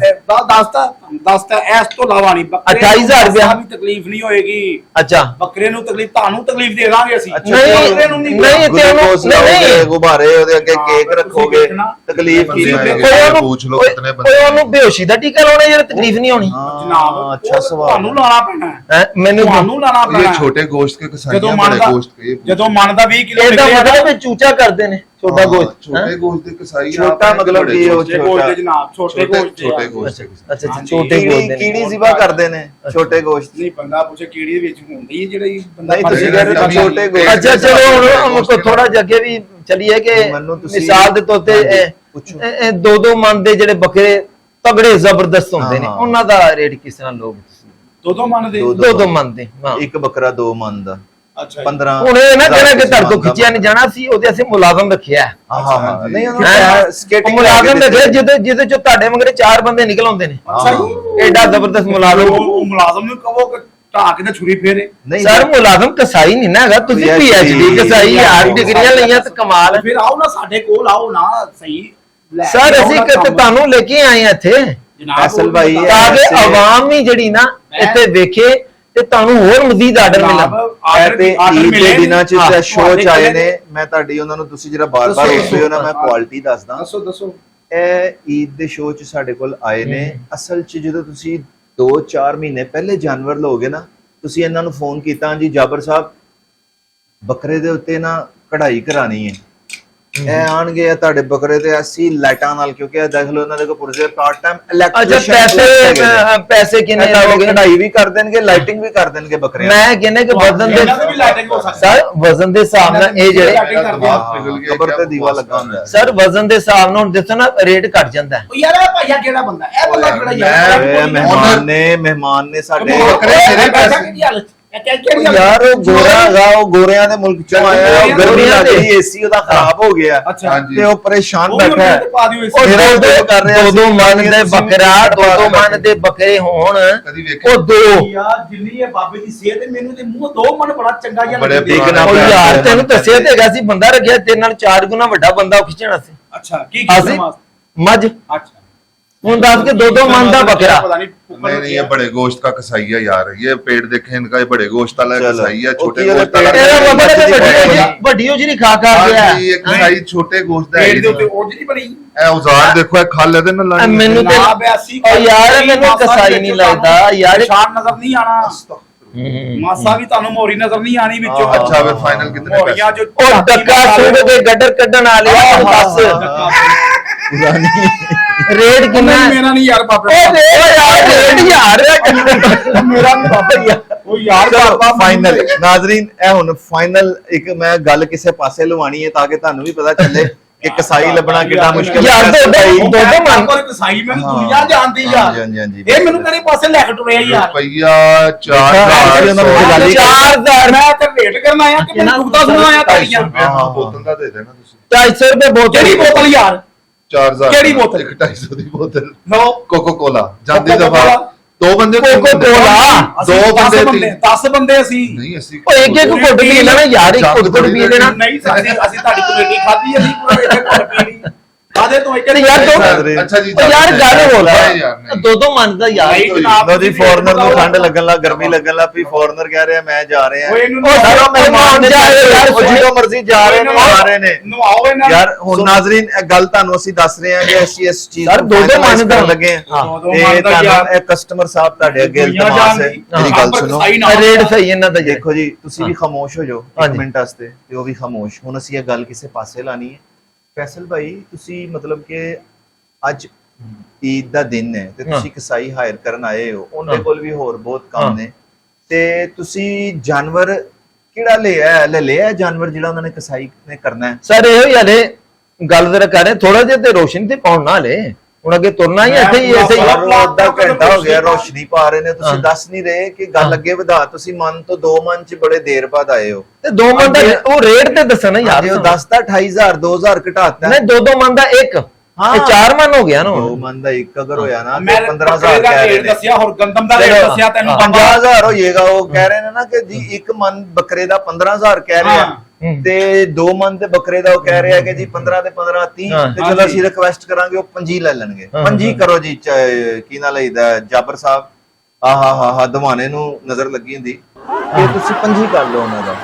ਤੋਂ ਘੱਟ ਦੱਸਤਾ ਇਸ ਤੋਂ ਇਲਾਵਾ ਨਹੀਂ ਬੱਕਰੇ 28,000 ਰੁਪਇਆ। ਵੀ ਤਕਲੀਫ ਨਹੀਂ ਹੋਏਗੀ। ਅੱਛਾ ਬੱਕਰੇ ਨੂੰ ਤਕਲੀਫ ਤੁਹਾਨੂੰ ਤਕਲੀਫ ਦੇ ਦਾਂਗੇ ਅਸੀਂ। ਨਹੀਂ, ਬੱਕਰੇ ਨੂੰ ਨਹੀਂ, ਨਹੀਂ ਤੇ ਉਹਨੂੰ- ਗਲੂਕੋਜ਼ ਨਹੀਂ। ਲਾਓਗੇ ਗੁਬਾਰੇ ਉਹਦੇ ਅੱਗੇ ਹਾਂ, ਕੇਕ ਤੁਸੀਂ ਰੱਖੋਗੇ ਦੇਖਣਾ। ਤਕਲੀਫ ਕੀ ਬੰਦੇ ਹੋਏਗੀ ਆਏਗੇ। ਕੋਈ ਉਹਨੂੰ पूछ लो कितने बंदे ਕੋਈ ਉਹਨੂੰ ਬੇਹੋਸ਼ੀ ਦਾ ਟੀਕਾ ਲਾਉਣਾ ਜਿਹੜਾ ਤਕਲੀਫ ਨਹੀਂ ਹੋਣੀ ਜਨਾਬ ਹਾਂ, ਉਹ ਅੱਛਾ ਸਵਾਲ ਤੁਹਾਨੂੰ ਲਾਣਾ ਪੈਣਾ ਹੈ। ਹੈਂ, ਮੈਨੂੰ ਤੁਹਾਨੂੰ ਲਾਣਾ ये ਪੈਣਾ ਹੈ। छोटे गोश्त के कसाई ਜਦੋਂ हैं, बड़े ਮੰਨਦਾ गोश्त के ये ਜਦੋਂ ਮੰਨਦਾ 20 ਕਿਲੋ ਇਹਦਾ ਨਿਕਲਿਆ ਮਤਲਬ ਨਾ, ਇਹ ਚੂਚਾ ਕਰਦੇ ਨੇ ਛੋਟਾ हाँ, ਗੋਸ਼ਤ छोटे गोश्त के कसाई हैं, छोटा आप मतलब बड़े कि वो गोश्त के- ਛੋਟੇ ਗੋਸ਼ਤ ਦੇ ਜਨਾਬ ਛੋਟੇ छोटे ਗੋਸ਼ਤ ਦੇ छोटे ਯਾਰ। गोश्त के कसाई। ਅੱਛਾ ਹਾਂਜੀ, ਛੋਟੇ ਗੋਸ਼ਤ ਦੇ ਨੇ ਕੀੜੀ ਜ਼ਿਬਾ ਕਰਦੇ ਨੇ ਛੋਟੇ ਗੋਸ਼ਤ ਨਹੀਂ ਬੰਦਾ ਪੁੱਛੇ ਕੀੜੀ ਦੇ ਵਿੱਚ ਹੁੰਦੀ ਹੈ ਜਿਹੜੀ ਬੰਦਾ ਨਹੀਂ, ਤੁਸੀਂ ਫੜ ਕਹਿ ਰਹੇ ਹੋ ਕੇ ਛੋਟੇ ਗੋਸ਼ਤ। ਅੱਛਾ ਚਲੋ ਹੁਣ ਕੋ ਥੋੜਾ ਜਿਹਾ ਅੱਗੇ ਵੀ ਚਲੀਏ ਕਿ ਮੈਨੂੰ ਤੁਸੀਂ- ਮਿਸਾਲ ਦੇ ਤੌਰ ਤੇ ਪੁੱਛੋ। ਇਹ 2-2 ਮਨ ਦੇ ਜਿਹੜੇ ਬੱਕਰੇ ਤਗੜੇ ਜ਼ਬਰਦਸਤ ਹੁੰਦੇ ਨੇ ਹਾਂ। ਉਹਨਾਂ ਦਾ ਰੇਟ ਕਿਸ ਤਰ੍ਹਾਂ ਲੋਕ ਦੋ ਮੰਨਦੇ। ਦੋ- 2-2 ਮਨ ਦੇ ਹਾਂ ਇੱਕ ਬੱਕਰਾ 2 ਮਨ ਦਾ ਅੱਛਾ 15 ਹੁਣ ਇਹ ਨਾ ਕਹਿਣਾ ਕਿ ਤੁਹਾਡੇ ਤੋਂ ਖਿੱਚਿਆ ਨਹੀਂ ਜਾਣਾ ਸੀ ਉਹਦੇ ਅਸੀਂ ਮੁਲਾਜ਼ਮ ਰੱਖਿਆ ਹਾਂ ਹਾਂ ਨਹੀਂ ਹੈਂ? ਉਹਨੂੰ ਉਹ ਸਕੇਟਿੰਗ ਮੁਲਾਜ਼ਮ ਰੱਖਿਆ ਜਿਹਦੇ ਚੋਂ ਤੁਹਾਡੇ ਮਗਰੇ 4 ਬੰਦੇ ਨਿਕਲ ਆਉਂਦੇ ਨੇ ਅੱਛਾ ਜੀ। ਐਡਾ ਜ਼ਬਰਦਸਤ ਮੁਲਾਜ਼ਮ ਉਹ ਮੁਲਾਜ਼ਮ ਨੂੰ ਕਹੋ ਕਿ ਢਾਕ ਕੇ ਛੁਰੀ ਫੇਰੇ। ਨਹੀਂ ਸਰ ਮੁਲਾਜ਼ਮ ਕਸਾਈ ਨਹੀਂ ਨਾ ਹੈਗਾ ਤੁਸੀਂ PhD PhD ਕਸਾਈ 8 ਡਿਗਰੀਆਂ ਲਈਆਂ ਤੇ ਕਮਾਲ ਹੈ ਫਿਰ ਆਓ ਨਾ ਸਾਡੇ ਕੋਲ ਆਓ ਨਾ ਸਹੀ ਲੈ ਸਰ ਕੇ ਅਸੀਂ ਆਉਣਾ ਕੰਮ। ਤੁਹਾਨੂੰ ਲੈ ਕੇ ਆਏ ਆ ਇੱਥੇ ਜਨਾਬ, ਫੈਸਲ ਭਾਈ, ਉਹ ਤਾਂ ਕਿ ਐਸੇ- ਆਵਾਮ ਵੀ ਜਿਹੜੀ ਨਾ ਇੱਥੇ ਵੇਖੇ ਤੇ ਤੁਹਾਨੂੰ ਹੋਰ ਮਜ਼ੀਦ ਆਰਡਰ ਜਨਾਬ, ਮਿਲਣ। ਆਰਡਰ ਤੇ ਆਰਡਰ ਈਦ ਮਿਲੇ ਦੇ ਦਿਨਾਂ ਚ ਹਾਂ, ਸ਼ੋਅ ਤੁਹਾਡੇ ਚ ਆਏ ਕੋਲੇ ਨੇ, ਮੈਂ ਤੁਹਾਡੀ ਉਹਨਾਂ ਨੂੰ ਤੁਸੀਂ ਜਿਹੜਾ ਬਾਰ-ਬਾਰ ਦੱਸੋ, ਦੇਖਦੇ ਹੋ ਨਾ, ਮੈਂ ਦੱਸੋ। ਕੁਆਲਿਟੀ ਦੱਸਦਾ। ਦੱਸੋ ਇਹ ਈਦ ਦੇ ਸ਼ੋਅ ਚ ਸਾਡੇ ਕੋਲ ਆਏ ਨੇ। ਅਸਲ ਚ ਜਦੋਂ ਤੁਸੀਂ 2-4 ਮਹੀਨੇ ਪਹਿਲੇ ਜਾਨਵਰ ਲੋਗੇ ਨਾ, ਤੁਸੀਂ ਇਹਨਾਂ ਨੂੰ ਫੋਨ ਕੀਤਾ, ਜੀ ਜਾਬਰ ਸਾਹਿਬ ਬੱਕਰੇ ਦੇ ਉੱਤੇ ਨਾ ਕਢਾਈ ਕਰਾਣੀ ਹੈ, ਇਹ ਆਣਗੇ ਇਹ ਤੁਹਾਡੇ ਬੱਕਰੇ ਤੇ ਅਸੀਂ ਲਾਈਟਾਂ ਨਾਲ, ਕਿਉਂਕਿ ਇਹ ਦੇਖ ਲਓ ਇਹਨਾਂ ਦੇ ਕੋਲ ਪੁਰਜੇ ਪਾਰਟ ਟਾਈਮ ਅੱਛਾ ਇਲੈਕਟ੍ਰੀਸ਼ੀਅਨ ਪੈਸੇ ਕਿੰਨੇ ਲੱਗਣਗੇ? ਕਢਾਈ ਵੀ ਕਰ ਦੇਣਗੇ, ਲਾਈਟਿੰਗ ਵੀ ਕਰ ਦੇਣਗੇ ਬੱਕਰੇ ਮੈਂ ਕਹਿੰਦਾ ਕਿ ਵਜ਼ਨ ਦੇ ਇਹਨਾਂ ਦੇ ਵੀ ਲਾਈਟਿੰਗ ਹੋ ਸਕਦੀ ਸਰ ਵਜ਼ਨ ਦੇ ਹਿਸਾਬ ਨਾਲ ਇਹ ਜਿਹੜੇ ਲਾਈਟਿੰਗ ਕਰਦੇ ਆ। ਪਿਘਲ ਗਿਆ, ਕਬਰ ਤੇ ਕਿਆ ਦੀਵਾ ਬਕਵਾਸ ਲੱਗਾ ਹੁੰਦਾ ਹੈ। ਸਰ ਵਜ਼ਨ ਦੇ ਹਿਸਾਬ ਨਾਲ ਹੁਣ ਦੱਸੋ ਨਾ ਰੇਟ ਘਟ ਜਾਂਦਾ ਹੈ। ਉਹ ਯਾਰ ਇਹ ਭਾਈਆ ਕਿਹੜਾ ਬੰਦਾ, ਇਹ ਬੰਦਾ ਕਿਹੜਾ ਯਾਰ ਇਹ ਮਹਿਮਾਨ ਨੇ ਸਾਡੇ ਬੱਕਰੇ ਤੇਰੇ ਪੈਸੇ। ਯਾਰ ਉਹ ਗੋਰਾ ਹੈਗਾ, ਉਹ ਗੋਰਿਆਂ ਦੇ ਮੁਲਕ ਚੋਂ ਆਇਆ, ਉਹ ਗਰਮੀ ਗੋਰਿਆਂ ਲੱਗ ਦੇ। ਗਈ, ਏਸੀ ਉਹਦਾ ਖਰਾਬ ਹੋ ਗਿਆ ਅੱਛਾ ਹਾਂਜੀ। ਤੇ ਉਹ ਪਰੇਸ਼ਾਨ ਉਹ ਵੀ ਬੈਠਾ ਹੈ। ਪਾ ਦਿਓ ਇਸ ਉਹ ਮੇਰਾ ਦੋ ਦਿਲ ਕਰ ਰਿਹਾ ਦੋ ਸੀ ਮਨ ਕਿ ਦੇ ਤੁਸੀਂ ਬੱਕਰਾ ਦੋ ਮਨ ਦੇ ਬੱਕਰੇ ਹੋਣ, ਕਦੀ ਵੇਖਿਆ? ਉਹ ਦੋ ਯਾਰ ਜਿੰਨੀ ਇਹ ਬਾਬੇ ਦੀ ਸਿਹਤ ਹੈ, ਮੈਨੂੰ ਤੇ ਮੂੰਹ ਦੋ ਮਨ ਬੜਾ ਚੰਗਾ ਜਿਹਾ ਬੜੇ ਲੱਗਦਾ। ਦੇਖਣਾ ਉਹ ਪਿਆ। ਯਾਰ ਤੈਨੂੰ ਦੱਸਿਆ ਤੇ ਹੈਗਾ ਸੀ ਬੰਦਾ ਰੱਖਿਆ ਤੇਰੇ ਨਾਲ 4 ਗੁਣਾ ਵੱਡਾ ਬੰਦਾ ਉਹ ਖਿੱਚਣਾ ਸੀ। ਅੱਛਾ ਕੀ ਅਸੀਂ ਕੀਤਾ ਮਾਸ? ਮੱਝ अच्छा ਹੁਣ ਦੱਸ ਕੇ ਦੋ ਮਨ ਦਾ ਬੱਕਰਾ। पता नहीं नहीं ये बड़े गोश्त का कसाई है यार, ये पेट देखे इनका, ये बड़े गोश्त वाला चलो। कसाई है, छोटे ओके, गोश्त पेट वाला ਤੇਰਾ ਇਹ ਬੱਕਰਾ ਤੇ ਬੱਕਰੀ ਵੱਡੀ ਉਹ ਜਿਹੜੀ ਖਾ ਗਿਆ हाँ जी, ये कसाई छोटे गोश्त है। पेट दे उत्ते ओज नहीं बनी ए औजार देखो, ए खा लेते ना लानी। ਮੈਨੂੰ ਤੇ जनाब ऐसी ਉਹ ਯਾਰ ਮੈਨੂੰ ਕਸਾਈ ਨਹੀਂ ਲੱਗਦਾ ਯਾਰ। निशान नजर नहीं आना, मासा भी तानू मोरी नजर नहीं आनी विचों। अच्छा फिर फाइनल कितने मोरियां पैसे? जो ਉਹ ਡੱਕਾ ਸੁੱਟ ਕੇ ਗੱਡਰ ਕੱਢਣ ਆ ਲਿਆ ਤੂੰ ਦੱਸ ਰੇਟ ਕਿੰਨਾ ਹੈ? मेरा नहीं यार बाबा, ਉਹ ਦੇ ਯਾਰ ਰੇਟ ਯਾਰ मेरा नहीं बाबा यार, वो यार बाबा ਫਾਈਨਲ ਨਾਜ਼ਰੀਨ, ਇਹ ਹੁਣ ਫਾਈਨਲ ਇੱਕ ਮੈਂ ਗੱਲ ਕਿਸੇ ਪਾਸੇ ਲਵਾਣੀ ਹੈ ਤਾਂ ਕਿ ਤੁਹਾਨੂੰ ਵੀ ਪਤਾ ਚੱਲੇ ਕਿ ਕਸਾਈ ਲੱਭਣਾ ਕਿੰਨਾ ਮੁਸ਼ਕਿਲ ਯਾਰ, ਹੈ। ਦੋ ਮਨ पर कसाई मैंने दुनिया जानती यार, हाँ जी, हाँ जी। ये मेनू तेरे पासे लेके टुरे यार। रुपया ऐसे उन्होंने बुला 4000 लिया। 4000 मैं तो वेट करना आया कि मैं दुखदा सुना आया ताड़ियां। हाँ, बोतल का दे देना तुसी। 250 रुपए बोतल केड़ी बोतल यार? 4000 केड़ी बोतल? 250 दी बोतल नो कोको कोला जांदी कोको दफा कोला। दो बंदे कोको कोला। दो बंदे 10 ਬੰਦੇ ਅਸੀਂ नहीं ਅਸੀਂ ਉਹ ਇੱਕ ਇੱਕ ਘੁੱਟ ਪੀ ਲੈਣਾ ਯਾਰ, ਇੱਕ ਘੁੱਟ ਪੀ ਲੈਣਾ। ਨਹੀਂ ਅਸੀਂ ਤੁਹਾਡੀ ਕਮੇਟੀ ਖਾਧੀ, ਅਸੀਂ ਪੂਰਾ ਇੱਕ ਘੁੱਟ ਪੀ ਲਈ। ਕਾਦੇ ਤੋਂ ਇੱਕ ਤੇ ਯਾਰ ਦੋ- अच्छा जी ਉਹ ਯਾਰ ਗੱਲ ਹੋਰ यार नहीं। ਦੋ ਮੰਨਦਾ ਯਾਰ। ਨਹੀਂ ਜਨਾਬ, ਲੋ ਜੀ, ਫੋਰਨਰ ਨੂੰ ਠੰਡ ਲੱਗਣ ਲੱਗ, ਗਰਮੀ ਲੱਗਣ ਲੱਗ ਪਈ, ਫੋਰਨਰ ਕਹਿ ਰਿਹਾ ਮੈਂ ਜਾ ਰਿਹਾ। ਉਹ ਇਹਨੂੰ ਉਹ ਸਾਰਾ ਮਹਿਮਾਨ ਨੇ ਯਾਰ ਯਾਰ ਉਹ ਜਦੋਂ ਮਰਜ਼ੀ ਜਾ ਰਹੇ ਨੇ, ਆ ਰਹੇ ਨੇ। ਨਵਾਓ ਇਹਨਾਂ ਨੂੰ। ਯਾਰ ਹੁਣ ਨਾਜ਼ਰੀਨ ਇਹ ਗੱਲ ਤੁਹਾਨੂੰ ਅਸੀਂ ਦੱਸ ਰਹੇ ਹਾਂ ਕਿ ਅਸੀਂ ਇਸ ਚੀਜ਼ ਯਾਰ, ਨੂੰ ਦੋ finalize ਮੰਨਦਾ। ਕਰਨ ਲੱਗੇ ਹਾਂ। ਦੋ ਤੇ ਮੰਨਦਾ ਤੁਹਾਨੂੰ ਯਾਰ। ਇਹ ਕਸਟਮਰ ਸਾਹਿਬ ਤੁਹਾਡੇ ਅੱਗੇ ਦੁਨੀਆ ਇਲਤਮਾਸ ਹੈ, ਜਾਣਦੀ। ਮੇਰੀ ਗੱਲ ਸੁਣੋ। ਰੇਟ ਸਹੀ ਇਹਨਾਂ ਦਾ ਜੀ। ਦੇਖੋ ਜੀ, ਤੁਸੀਂ ਵੀ ਖਾਮੋਸ਼ ਹੋ ਜਾਓ ਇੱਕ ਹਾਂਜੀ। ਮਿੰਟ ਵਾਸਤੇ ਤੇ ਉਹ ਵੀ ਖਾਮੋਸ਼। ਹੁਣ ਅਸੀਂ ਇਹ ਗੱਲ ਕਿਸੇ ਪਾਸੇ ਲਾਣੀ ਹੈ। ਫੈਸਲ ਭਾਈ, ਤੁਸੀਂ ਮਤਲਬ ਕਿ ਅੱਜ ਈਦ ਦਾ ਦਿਨ ਹੈ ਤੇ ਤੁਸੀਂ ਕਸਾਈ ਹਾਇਰ ਕਰਨ ਆਏ ਹੋ, ਉਹਦੇ ਕੋਲ ਵੀ ਹੋਰ ਬਹੁਤ ਕੰਮ ਨੇ, ਤੇ ਤੁਸੀਂ ਜਾਨਵਰ ਕਿਹੜਾ ਲੈ ਲਿਆ ਜਾਨਵਰ ਜਿਹੜਾ ਉਹਨਾਂ ਨੇ ਕਸਾਈ ਨੇ ਕਰਨਾ ਹੈ? ਸਰ ਇਹੋ ਹੀ ਹਲੇ ਗੱਲ ਜ਼ਰਾ ਕਰ ਰਹੇ, ਥੋੜਾ ਜਿਹਾ ਤੇ ਰੋਸ਼ਨੀ ਤੇ ਪਾਉਣ ਨਾ ਲੈ, ਹੁਣ ਅੱਗੇ ਤੁਰਨਾ ਹੀ ਇੱਥੇ ਹੀ ਐਸੇ ਹੀ। ਯਾਰ ਅੱਧਾ ਘੰਟਾ ਹੋ ਗਿਆ ਰੋਸ਼ਨੀ ਪਾ ਰਹੇ ਨੇ, ਤੁਸੀਂ ਦੱਸ ਨਹੀਂ ਰਹੇ ਕਿ ਗੱਲ ਅੱਗੇ ਵਧਾ। ਤੁਸੀਂ ਮਨ ਤੋਂ 2 ਮਨ ਚ ਬੜੇ ਦੇਰ ਬਾਅਦ ਆਏ ਹੋ ਤੇ 2 ਮਨ ਦਾ ਉਹ ਰੇਟ ਤੇ ਦੱਸਣਾ ਯਾਰ। ਜੇ ਉਹ ਦੱਸਦਾ 28000 2000 ਘਟਾਤਾ ਨਹੀਂ 2 ਮਨ ਦਾ ਇੱਕ, ਇਹ 4 ਮਨ ਹੋ ਗਿਆ ਨਾ 2 ਹੁਣ। ਮਨ ਦਾ ਇੱਕ ਅਗਰ ਹੋਇਆ ਨਾ ਮੈਂ ਤੇ 15000 ਦਾ ਕਹਿ ਰਹੇ ਰੇਟ ਨੇ। ਦੱਸਿਆ, ਹੋਰ ਗੰਦਮ ਦਾ ਰੇਟ ਚਲੋ, ਦੱਸਿਆ ਤੈਨੂੰ। 50000 ਹੋ ਜਾਏਗਾ। ਉਹ ਕਹਿ ਰਹੇ ਨੇ ਨਾ ਕਿ ਜੀ ਇੱਕ ਮਨ ਬੱਕਰੇ ਦਾ 15000 ਕਹਿ ਰਿਹਾ ਤੇ 2 ਮਨ ਤੇ ਬੱਕਰੇ ਦਾ ਉਹ ਕਹਿ ਰਿਹਾ ਕਿ ਜੀ 15 ਤੇ 15 30 ਤੇ ਚਲੋ ਅਸੀਂ ਰਿਕਵੈਸਟ ਕਰਾਂਗੇ ਉਹ 25 ਲੈ ਲੈਣਗੇ। 25 ਕਰੋ ਜੀ। ਕੀ ਨਾ ਲਈਦਾ ਜਾਬਰ ਸਾਹਿਬ, ਆਹਾ ਦਵਾਨੇ ਨੂੰ ਨਜ਼ਰ ਲੱਗੀ ਹੁੰਦੀ ਤੇ ਤੁਸੀਂ 25 ਕਰ ਲਓ ਉਹਨਾਂ ਦਾ।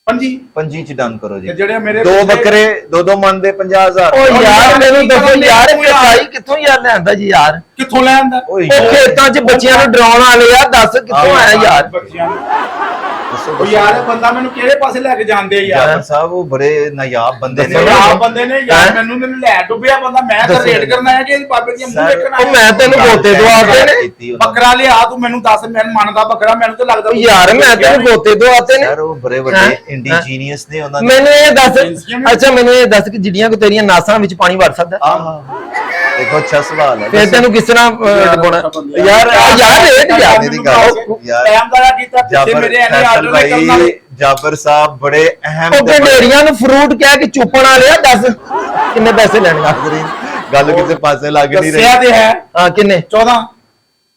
25 ਚ ਡਨ ਕਰੋ ਜੀ। ਜਿਹੜੇ ਮੇਰੇ 2 ਬੱਕਰੇ 2 ਮਨ ਦੇ 50000। ਉਹ ਯਾਰ ਮੈਨੂੰ ਦੱਸੋ ਯਾਰ, ਕਸਾਈ ਕਿੱਥੋਂ ਯਾਰ ਲਿਆਂਦਾ ਜੀ ਯਾਰ? ਕਿੱਥੋਂ ਲੈ ਆਂਦਾ? ਓਏ ਉਹ ਖੇਤਾਂ 'ਚ ਬੱਚਿਆਂ ਨੂੰ ਡਰਾਉਣ ਵਾਲੇ ਆ, ਦੱਸ ਕਿੱਥੋਂ ਆਇਆ ਯਾਰ? ਬੱਚਿਆਂ ਨੂੰ। ਉਹ ਯਾਰ ਇਹ ਬੰਦਾ ਮੈਨੂੰ ਕਿਹੜੇ ਪਾਸੇ ਲੈ ਕੇ ਜਾਂਦੇ ਆ ਯਾਰ? ਜਾਬਰ ਸਾਹਿਬ ਉਹ ਬੜੇ ਨਾਯਾਬ ਬੰਦੇ ਨੇ। ਆਹ ਬੰਦੇ ਨੇ ਯਾਰ ਮੈਨੂੰ ਲੈ ਡੁੱਬਿਆ ਬੰਦਾ। ਮੈਂ ਤਾਂ ਰੇਟ ਕਰਨਾ ਹੈ ਕਿ ਬਾਬੇ ਦੀਆਂ ਮੂੰਹ ਦੇਖਣਾ ਉਹ ਮੈਂ ਤੈਨੂੰ ਗੋਤੇ ਦਵਾਤੇ ਨੇ। ਬੱਕਰਾ ਲਿਆ ਤੂੰ ਮੈਨੂੰ ਦੱਸ, ਮੈਂ ਮੰਨਦਾ ਬੱਕਰਾ, ਮੈਨੂੰ ਤਾਂ ਲੱਗਦਾ ਯਾਰ ਮੈਂ ਤੈਨੂੰ ਗੋਤੇ ਦਵਾਤੇ ਨੇ। ਯਾਰ ਉਹ ਬੜੇ ਵੱਡੇ ਇੰਡੀਜੀਨੀਅਸ ਨੇ ਉਹਨਾਂ ਨੇ। ਮੈਨੂੰ ਇਹ ਦੱਸ, ਅੱਛਾ ਮੈਨੂੰ ਇਹ ਦੱਸ ਕਿ ਜਿਹੜੀਆਂ ਕੋ ਤੇਰੀਆਂ ਨਾਸਾਂ ਵਿੱਚ ਪਾਣੀ ਵੜ ਸਕਦਾ? ਦੇਖੋ ਅੱਛਾ ਸਵਾਲ ਹੈ। ਫਿਰ ਤੈਨੂੰ ਕਿਸ ਤਰ੍ਹਾਂ ਡਬੋਣਾ ਯਾਰ? ਯਾਰ ਰੇਟ ਯਾਰ ਮੇਰੀ ਗੱਲ ਯਾਰ, ਟਾਈਮ ਦਾ ਕੀਤਾ ਪਿੱਛੇ ਮੇਰੇ ਐਨੇ ਆਰਡਰ ਭਾਈ ਨਿਕਲਣ ਵਾਲੇ। ਜਾਬਰ ਸਾਹਿਬ ਬੜੇ ਅਹਿਮ ਉਹ ਢੇੜੀਆਂ ਨੂੰ ਫਰੂਟ ਕਹਿ ਕੇ ਚੁੱਪਣ ਵਾਲੇ ਆ, ਦੱਸ ਕਿੰਨੇ ਪੈਸੇ ਲੈਣੇ? ਨਾਜ਼ਰੀਨ ਗੱਲ ਕਿਸੇ ਪਾਸੇ ਲੱਗ ਨਹੀਂ ਰਹੀ। ਦੱਸਿਆ ਤੇ ਹੈ ਹਾਂ ਕਿੰਨੇ? 14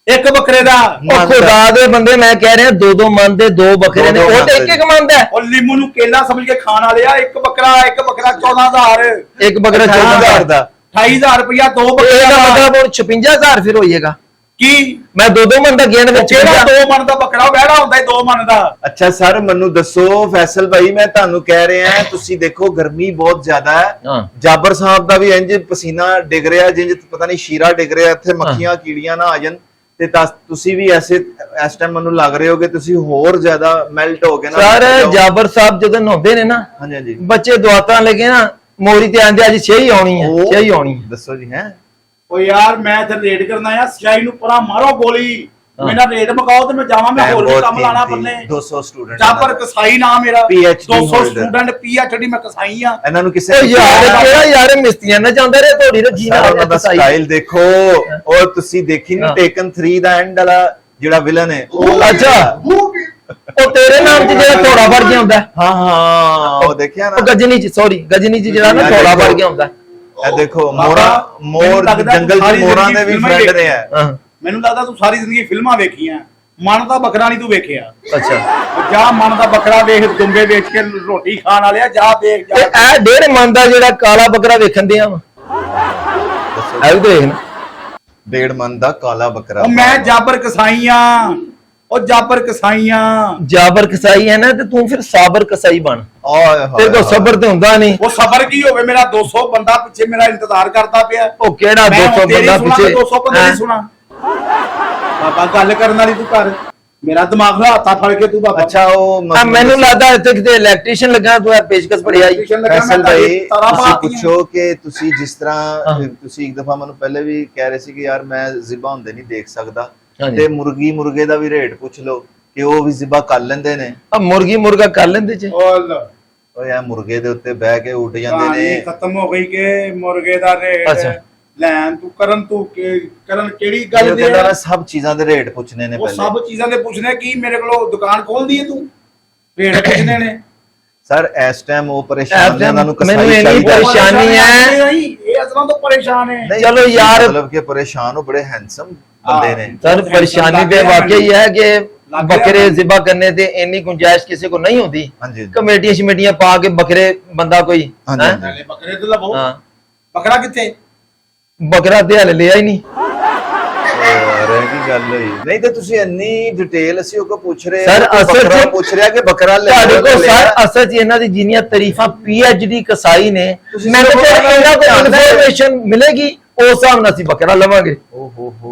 ਇੱਕ ਬੱਕਰੇ ਦਾ ਉਹ ਖੁਦਾ ਦੇ ਬੰਦੇ, ਮੈਂ ਕਹਿ ਰਿਹਾ 2-2 ਮਨ ਦੇ 2 ਬੱਕਰੇ ਨੇ, ਉਹ ਤੇ ਇੱਕ ਮਨ ਦਾ ਹੈ। ਉਹ ਲਿੰਮੂ ਨੂੰ ਕੇਲਾ ਸਮਝ ਕੇ ਖਾਣ ਵਾਲੇ ਆ। ਇੱਕ ਬੱਕਰਾ 14000, ਇੱਕ ਬੱਕਰਾ 14,000 ਦਾ 28000 ਰੁਪਇਆ 2 ਬੱਕਰੇ ਇਹਦਾ ਦਾ। ਮਤਲਬ ਹੁਣ 56,000 ਫਿਰ ਹੋਈਏਗਾ। ਕੀ ਮੈਂ 2-2 ਮਨ ਦਾ ਗਿਣ ਵਿੱਚ ਕਿਹੜਾ 2 ਮਣ ਦਾ ਬੱਕਰਾ ਵਹਿੜਾ ਹੁੰਦਾ 2 ਮਣ ਦਾ। ਅੱਛਾ ਸਰ, ਮੈਨੂੰ ਦੱਸੋ ਫੈਸਲ ਭਾਈ, ਮੈਂ ਤੁਹਾਨੂੰ ਕਹਿ ਰਿਹਾ, ਤੁਸੀਂ ਦੇਖੋ ਗਰਮੀ ਬਹੁਤ ਜ਼ਿਆਦਾ ਹੈ। ਹਾਂ। ਜਾਬਰ ਸਾਹਿਬ ਦਾ ਵੀ ਇੰਜ ਪਸੀਨਾ ਡਿੱਗ ਰਿਹਾ, ਜਿੰਜ ਪਤਾ ਨਹੀਂ ਸ਼ੀਰਾ ਡਿੱਗ ਰਿਹਾ, ਇੱਥੇ ਮੱਖੀਆਂ ਕੀੜੀਆਂ ਨਾ ਆ ਜਾਣ। ਤੇ ਤੁਸੀਂ ਵੀ ਐਸੇ ਇਸ ਟਾਈਮ ਮੈਨੂੰ ਲੱਗ ਰਹੇ ਹੋ ਕਿ ਤੁਸੀਂ ਹੋਰ ਜ਼ਿਆਦਾ ਮੈਲਟ ਹੋ ਗਏ ਨਾ। ਸਰ ਜਾਬਰ ਸਾਹਿਬ ਜਦੋਂ ਨਹਾਉਂਦੇ ਨੇ ਨਾ, ਹਾਂਜੀ ਹਾਂਜੀ, ਬੱਚੇ ਦੁਆਤਾਂ ਲੈ ਕੇ ਨਾ ਮੋਰੀ ਤੇ ਆਂਦੇ ਅੱਜ ਛੇ ਹੀ ਆਉਣੀ ਹੈ, ਛੇ ਹੀ ਆਉਣੀ ਹੈ। ਦੱਸੋ ਜੀ। ਹੈ ਓ ਯਾਰ ਮੈਂ ਇੱਥੇ ਰੇਡ ਕਰਨਾ ਆ, ਸਿਆਈ ਨੂੰ ਪਰਾਂ ਮਾਰੋ ਗੋਲੀ। ਮੇਰਾ ਰੇਡ ਮਕਾਓ ਤੇ ਮੈਂ ਜਾਵਾਂ, ਮੈਂ ਹੋਰ ਵੀ ਕੰਮ ਲਾਣਾ ਬੰਨੇ। 200 ਸਟੂਡੈਂਟ ਜਾਬਰ ਕਸਾਈ ਨਾਮ ਮੇਰਾ, PhD 200 holder। ਸਟੂਡੈਂਟ PhD ਮੈਂ ਕਸਾਈ ਆ। ਇਹਨਾਂ ਨੂੰ ਕਿਸੇ ਉਹ ਯਾਰ ਕਿਹੜਾ ਯਾਰ ਮਿਸਤਰੀਆਂ ਨਾਲ ਜਾਂਦਾ ਰਿਹਾ ਤੁਹਾਡੀ ਰੱਜੀ ਸਰ, ਉਹਨਾਂ ਦਾ ਨਾਲ ਸਟਾਈਲ ਦੇਖੋ। ਔਰ ਤੁਸੀਂ ਦੇਖੀ ਨਹੀਂ ਟੇਕਨ 3 ਦਾ ਐਂਡ ਵਾਲਾ ਜਿਹੜਾ ਵਿਲਨ ਹੈ ਉਹ। ਅੱਛਾ, ਉਹ ਤੇਰੇ ਨਾਮ 'ਚ ਜਿਹੜਾ ਥੋੜਾ ਫੜ ਗਿਆ ਹੁੰਦਾ। ਹਾਂ ਹਾਂ, ਉਹ ਦੇਖਿਆ ਨਾ। ਉਹ ਗਜਨੀ 'ਚ, ਸੌਰੀ ਗਜਨੀ 'ਚ ਜਿਹੜਾ ਨਾ ਥੋੜਾ ਫੜ ਗਿਆ ਹੁੰਦਾ। ਇਹ ਦੇਖੋ ਬਾਬਾ, ਮੋਰ ਮੈਨੂੰ ਲੱਗਦਾ ਜੰਗਲ ਸਾਰੀ ਚ ਮੋਰਾਂ ਦੇ ਜ਼ਿੰਦਗੀ ਵੀ ਫਿਲਮਾਂ ਫਰੈਂਡ ਹੀ ਨੇ ਹੈ। ਹਾਂ, ਮੈਨੂੰ ਲੱਗਦਾ ਤੂੰ ਸਾਰੀ ਜ਼ਿੰਦਗੀ ਫਿਲਮਾਂ ਵੇਖੀਆਂ, ਮਨ ਦਾ ਬੱਕਰਾ ਨਹੀਂ ਤੂੰ ਵੇਖਿਆ। ਅੱਛਾ। ਜਾ ਮਨ ਦਾ ਬੱਕਰਾ ਵੇਖ, ਦੁੰਬੇ ਵੇਚ ਕੇ ਰੋਟੀ ਖਾਣ ਵਾਲਿਆ, ਜਾ ਦੇਖ ਤੇ ਜਾ। ਇਹ 1.5 ਮਨ ਦਾ ਜਿਹੜਾ ਕਾਲਾ ਬੱਕਰਾ ਵੇਖਣ ਦਿਆ ਵਾ, ਇਹ ਵੀ ਦੇਖ ਨਾ। 1.5 ਮਨ ਦਾ ਕਾਲਾ ਬੱਕਰਾ। ਉਹ ਮੈਂ ਜਾਬਰ ਕਸਾਈ ਆ, ਉਹ ਜਾਬਰ ਕਸਾਈ ਆ। ਜਾਬਰ ਕਸਾਈ ਹੈ ਨਾ, ਤੇ ਤੂੰ ਫਿਰ ਸਾਬਰ ਕਸਾਈ ਬਣ। ਓਏ ਤੇਰੇ ਕੋਲ ਸਬਰ ਤੇ ਹੁੰਦਾ ਨਹੀਂ। ਉਹ ਸਬਰ ਕੀ ਹੋਵੇ, ਮੇਰਾ 200 ਬੰਦਾ ਪਿੱਛੇ ਮੇਰਾ ਇੰਤਜ਼ਾਰ ਕਰਦਾ ਪਿਆ। ਉਹ ਕਿਹੜਾ ਮੈਂ 200 ਤੇਰੀ ਬੰਦਾ ਸੁਣਾ, ਪਿੱਛੇ 200 ਬੰਦੇ ਦੀ ਸੁਣਾ। ਬਾਬਾ ਗੱਲ ਕਰਨ ਵਾਲੀ ਤੂੰ ਕਰ, ਮੇਰਾ ਦਿਮਾਗ ਦਾ ਹੱਥਾ ਫੜ ਕੇ ਤੂੰ ਬਾਬਾ। ਅੱਛਾ, ਉਹ ਆ ਮੈਨੂੰ ਲੱਗਦਾ ਇੱਥੇ ਕਿਤੇ ਇਲੈਕਟ੍ਰੀਸ਼ੀਅਨ ਲੱਗਾ, ਤੂੰ ਇਹ ਪੇਚਕਸ ਪੜਿਆ ਹੀ। ਫੈਸਲ ਭਾਈ, ਤਾਰਾ ਤੁਸੀਂ ਪਾਤੀਆਂ। ਪੁੱਛੋ ਕਿ ਤੁਸੀਂ ਜਿਸ ਤਰ੍ਹਾਂ ਤੁਸੀਂ ਇੱਕ ਦਫਾ ਮੈਨੂੰ ਪਹਿਲੇ ਵੀ ਕਹਿ ਰਹੇ ਸੀ ਕਿ ਯਾਰ ਮੈਂ ਜ਼ਿਬਾ ਹੁੰਦੇ ਨਹੀਂ ਦੇਖ ਸਕਦਾ, ਹਾਂਜੀ। ਤੇ ਮੁਰਗੀ ਮੁਰਗੇ ਦਾ ਵੀ ਰੇਟ ਪੁੱਛ ਲਓ ਕਿ ਉਹ ਵੀ ਜ਼ਿਬਾ ਕਰ ਲੈਂਦੇ ਨੇ। ਆ ਮੁਰਗੀ ਮੁਰਗਾ ਕਰ ਲੈਂਦੇ ਚ। ਉਹ ਯਾਰ ਮੁਰਗੇ ਦੇ ਉੱਤੇ ਬਹਿ ਕੇ ਉੱਡ ਜਾਂਦੇ ਕਹਾਣੀ ਨੇ। ਖਤਮ ਹੋ ਗਈ ਕਿ ਮੁਰਗੇ ਦਾ ਅੱਛਾ। ਰੇਟ ਲੈਣ ਤੂੰ ਕਰਨ ਕਿਹੜੀ ਉਹ ਗੱਲ ਦੇ ਕਹਿੰਦਾ ਮੈਂ ਸਭ ਚੀਜ਼ਾਂ ਦੇ ਰੇਟ ਪੁੱਛਣੇ ਨੇ ਉਹ ਪਹਿਲੇ। ਸਭ ਚੀਜ਼ਾਂ ਦੇ ਪੁੱਛਣੇ ਕੀ, ਮੇਰੇ ਕੋਲ ਦੁਕਾਨ ਖੋਲਦੀ ਹੈ ਤੂੰ, ਰੇਟ ਪੁੱਛਣੇ ਨੇ। ਸਰ ਇਸ ਟਾਈਮ ਉਹ ਪਰੇਸ਼ਾਨ ਨੇ, ਉਹਨਾਂ ਨੂੰ ਮੈਨੂੰ ਕਸਾਈ ਇੰਨੀ ਚਾਹੀਦਾ। ਪਰੇਸ਼ਾਨੀ ਹੈ। ਇਹ ਅਸਲਾਂ ਤੋਂ ਪਰੇਸ਼ਾਨ ਹੈ। ਨਹੀਂ, ਚਲੋ ਯਾਰ। ਮਤਲਬ ਕਿ ਪਰੇਸ਼ਾਨ ਹੋ, ਬੜੇ ਹੈਂਡਸਮ ਬੰਦੇ ਨੇ। सर परेशानी पे वाकई है कि बकरे जिबा करने से इतनी गुंजाइश किसी को नहीं होती। हाँ जी। कमेटियां शमेटियां पा के बकरे बंदा कोई हाँ जी, हैं? हाँ जी। ਬੱਕਰੇ ਤੇ ਲਵੋ, हाँ, ਬੱਕਰਾ ਕਿੱਥੇ? बकरा ते हले लिया ही नहीं। ਰਹਿ ਕੀ ਗੱਲ ਹੋਈ? ਨਹੀਂ ਤੇ ਤੁਸੀਂ ਇੰਨੀ ਡਿਟੇਲ ਅਸੀਂ ਉਹ ਕੋ ਪੁੱਛ ਰਹੇ Sir, ਕੋਈ ਅਸਲ ਬੱਕਰਾ ਚ- ਪੁੱਛ ਰਿਹਾ ਕਿ ਬੱਕਰਾ ਲੈ ਤੁਹਾਡੇ ਲਓ, ਕੋਲ ਲੈ ਸਰ ਲਿਆ। ਅਸਲ ਚ ਇਹਨਾਂ ਦੀ ਜਿੰਨੀਆਂ ਤਾਰੀਫਾਂ PhD ਕਸਾਈ ਨੇ, ਤੁਸੀਂ ਮੈਨੂੰ ਸਿਰਫ ਤੇ ਉਹਨਾਂ ਇਹਨਾਂ ਦਾ ਕੋਲ ਧਿਆਨ ਇਨਫੋਰਮੇਸ਼ਨ ਮਿਲੇਗੀ, ਉਸ ਹਿਸਾਬ ਨਾਲ ਅਸੀਂ ਬੱਕਰਾ ਲਵਾਂਗੇ। ਓ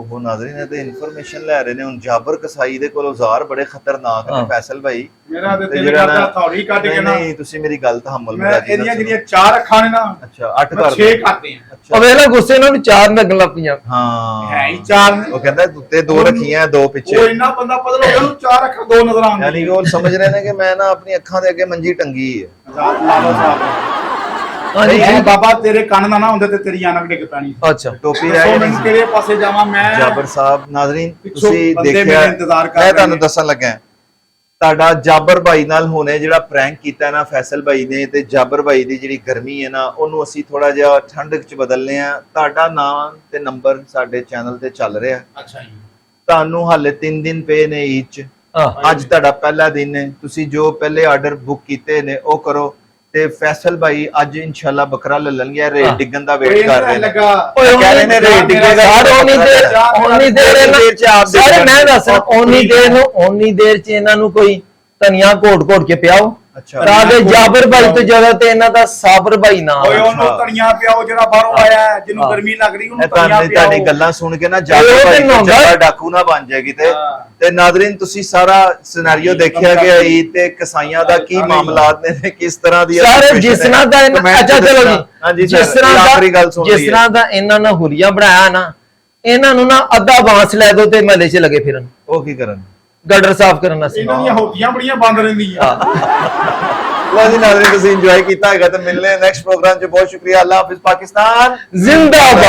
ਹੋ ਨਾਜ਼ਰੀਨ, ਇਹ ਤੇ ਇਨਫੋਰਮੇਸ਼ਨ ਲੈ ਰਹੇ ਨੇ। ਹੁਣ ਜਾਬਰ ਕਸਾਈ ਦੇ ਕੋਲ ਔਜ਼ਾਰ ਬੜੇ ਖਤਰਨਾਕ ਨੇ ਹਾਂ। ਫੈਸਲ ਭਾਈ। ਮੇਰਾ ਤੇ ਤੇ ਦਿਲ ਜਿਹੜਾ ਕਰਦਾ ਨਾ- ਥੌੜੀ ਕੱਢ ਕੇ ਨਹੀਂ, ਨਾ, ਨਹੀਂ ਤੁਸੀਂ ਮੇਰੀ ਗੱਲ ਤਹਮਲ ਮੈਂ ਰਾਜੀ ਇਹਦੀਆਂ ਨਾਲ ਜਿਹੜੀਆਂ ਸੁਣੋ। 4 ਅੱਖਾਂ ਨੇ ਨਾ, ਅੱਛਾ 8 ਮੈਂ ਕਰ 6 ਕਰਦੇ ਆ। ਅੱਛਾ, ਉਹ ਵੇਲਾ ਗੁੱਸੇ ਨਾਲ ਨੂੰ ਚਾਰ ਲੱਗਣ ਲੱਗ ਪਈਆਂ। ਹਾਂ ਹੈ ਹੀ 4 ਨੇ। ਉਹ ਕਹਿੰਦਾ ਉੱਤੇ 2 ਰੱਖੀਆਂ 2 ਪਿੱਛੇ। ਉਹ ਇੰਨਾ ਬੰਦਾ ਪਤਲਾ ਹੋ ਗਿਆ ਉਹਨੂੰ 4 ਅੱਖਾਂ 2 ਨਜ਼ਰ ਆਉਂਦੀਆਂ। ਯਾਨੀ ਕਿ ਉਹ ਸਮਝ ਰਹੇ ਨੇ ਕਿ ਮੈਂ ਨਾ ਆਪਣੀ ਅੱਖਾਂ ਦੇ ਅੱਗੇ ਮੰਜੀ ਟੰਗੀ ਹੈ। ਆਜ਼ਾਦ ਲਾਲਾ ਸਾਹਿਬ, ਹਾਂਜੀ ਨਹੀਂ ਜੀ। ਬਾਬਾ ਤੇਰੇ ਕੰਨ ਨਾ ਹੁੰਦੇ ਤੇ ਤੇਰੀ ਆਨਕ ਡਿੱਗ ਪੈਣੀ। ਅੱਛਾ, ਟੋਪੀ ਦੱਸੋ ਰਹਿ ਮੈਨੂੰ ਗਈ ਕਿਹੜੇ ਪਾਸੇ ਜਾਵਾਂ ਮੈਂ? ਜਾਬਰ ਸਾਹਿਬ। ਨਾਜ਼ਰੀਨ ਪਿੱਛੋਂ ਤੁਸੀਂ ਬੰਦੇ ਦੇਖਿਆ, ਮੇਰੇ ਇੰਤਜ਼ਾਰ ਕਰ ਮੈਂ ਰਹੇ ਤੁਹਾਨੂੰ ਨੇ। ਦੱਸਣ ਲੱਗਾ ਤੁਹਾਡਾ ਜਾਬਰ ਭਾਈ ਨਾਲ ਹੁਣੇ ਜਿਹੜਾ ਪ੍ਰੈਂਕ ਕੀਤਾ ਨਾ ਫੈਸਲ ਭਾਈ ਨੇ, ਤੇ ਜਾਬਰ ਭਾਈ ਦੀ ਜਿਹੜੀ ਗਰਮੀ ਹੈ ਨਾ, ਉਹਨੂੰ ਅਸੀਂ ਥੋੜਾ ਜਿਹਾ ਠੰਡ ਚ ਬਦਲਨੇ ਆ। ਤੁਹਾਡਾ ਨਾਮ ਤੇ ਨੰਬਰ ਸਾਡੇ ਚੈਨਲ ਤੇ ਚੱਲ ਰਿਹਾ। ਅੱਛਾ ਜੀ। ਤੁਹਾਨੂੰ ਹਾਲੇ 3 ਦਿਨ ਪਏ ਨੇ ਈਦ ਚ। ਹਾਂ, ਅੱਜ ਤੁਹਾਡਾ ਪਹਿਲਾ ਦਿਨ ਹੈ। ਤੁਸੀਂ ਜੋ ਪਹਿਲੇ ਆਰਡਰ ਬੁੱਕ ਕੀਤੇ ਨੇ ਉਹ ਕਰੋ, ਤੇ ਫੈਸਲ ਭਾਈ ਅੱਜ ਇਨਸ਼ਾਅੱਲਾ ਬੱਕਰਾ ਲੈ ਲੈਣਗੇ। ਰੇਟ ਹਾਂ। ਡਿੱਗਣ ਦਾ ਵੇਟ ਕਰ ਰਹੇ ਨੇ। ਲੱਗਾ ਓਏ ਕਹਿ ਰਹੇ ਨੇ ਰੇਟ ਡਿੱਗੇਗਾ। ਯਾਰ ਉਨੀ ਦੇਰ ਚ ਆਪ ਦੇ ਸਾਰੇ ਮੈਂ ਦੇਣਗੇ। ਦੱਸ ਉਨੀ ਦੇਰ ਚ ਇਹਨਾਂ ਨੂੰ ਕੋਈ ਧਨੀਆ ਘੋਟ ਕੇ ਪਿਆਓ। ਅੱਛਾ। ਰਾਦੇ ਜਾਬਰ ਭਾਈ ਤੋਂ ਜ਼ਿਆਦਾ ਤੇ ਇਹਨਾਂ ਦਾ ਸਾਬਰ ਭਾਈ ਨਾਮ ਓਏ ਹੈ। ਉਹਨੂੰ ਧਨੀਆ ਪਿਆਓ ਜਿਹੜਾ ਬਾਹਰੋਂ ਆਇਆ ਹੈ, ਜਿਹਨੂੰ ਗਰਮੀ ਲੱਗ ਰਹੀ ਉਹਨੂੰ ਇਹ ਧਨੀਆ ਤੁਹਾਡੀ ਪਿਆਓ। ਗੱਲਾਂ ਸੁਣ ਕੇ ਨਾ ਉਹ ਜਾਬਰ ਤੇ ਭਾਈ ਨਹਾਉਂਦਾ। ਚੰਗਾ ਡਾਕੂ ਨਾ ਬਣ ਜਾਏਗੀ। ਤੇ ਨਾਜ਼ਰੀਨ ਤੁਸੀਂ ਸਾਰਾ ਸਿਨੈਰੀਓ ਦੇਖਿਆ ਗਿਆ ਈਦ ਤੇ ਕਸਾਈਆਂ ਦਾ ਕੀ ਮਾਮਲਾਤ ਨੇ, ਕਿਸ ਤਰ੍ਹਾਂ ਦੀ ਸਰ ਜਿਸ ਤਰ੍ਹਾਂ ਦਾ ਅੱਛਾ ਚਲੋ ਜੀ, ਹਾਂਜੀ ਜਿਸ ਤਰ੍ਹਾਂ ਆਖਰੀ ਗੱਲ ਸੁਣ ਜਿਸ ਲਈਏ। ਤਰ੍ਹਾਂ ਦਾ ਇਹਨਾਂ ਨੇ ਹੁਲੀਆ ਬਣਾਇਆ ਨਾ, ਇਹਨਾਂ ਨੂੰ ਨਾ ਅੱਧਾ ਬਾਂਸ ਲੈ ਦੋ ਤੇ ਮਹੱਲੇ 'ਚ ਲੱਗੇ ਫਿਰਨ, ਉਹ ਕੀ ਕਰਨ? ਗਟਰ ਸਾਫ਼ ਕਰਨ ਵਾਸਤੇ। ਇਹਨਾਂ ਦੀਆਂ ਹੋਦੀਆਂ ਬੜੀਆਂ ਬੰਦ ਰਹਿੰਦੀਆਂ। ਲਓ ਜੀ ਨਾਜ਼ਰੀਨ, ਤੁਸੀਂ ਇੰਜੋਏ ਕੀਤਾ ਹੈਗਾ ਤੇ ਮਿਲਨੇ ਨੈਕਸਟ ਪ੍ਰੋਗਰਾਮ 'ਚ। ਬਹੁਤ ਸ਼ੁਕਰੀਆ। ਅੱਲਾਹ ਹਾਫਿਜ਼। ਪਾਕਿਸਤਾਨ ਜ਼ਿੰਦਾਬਾਦ।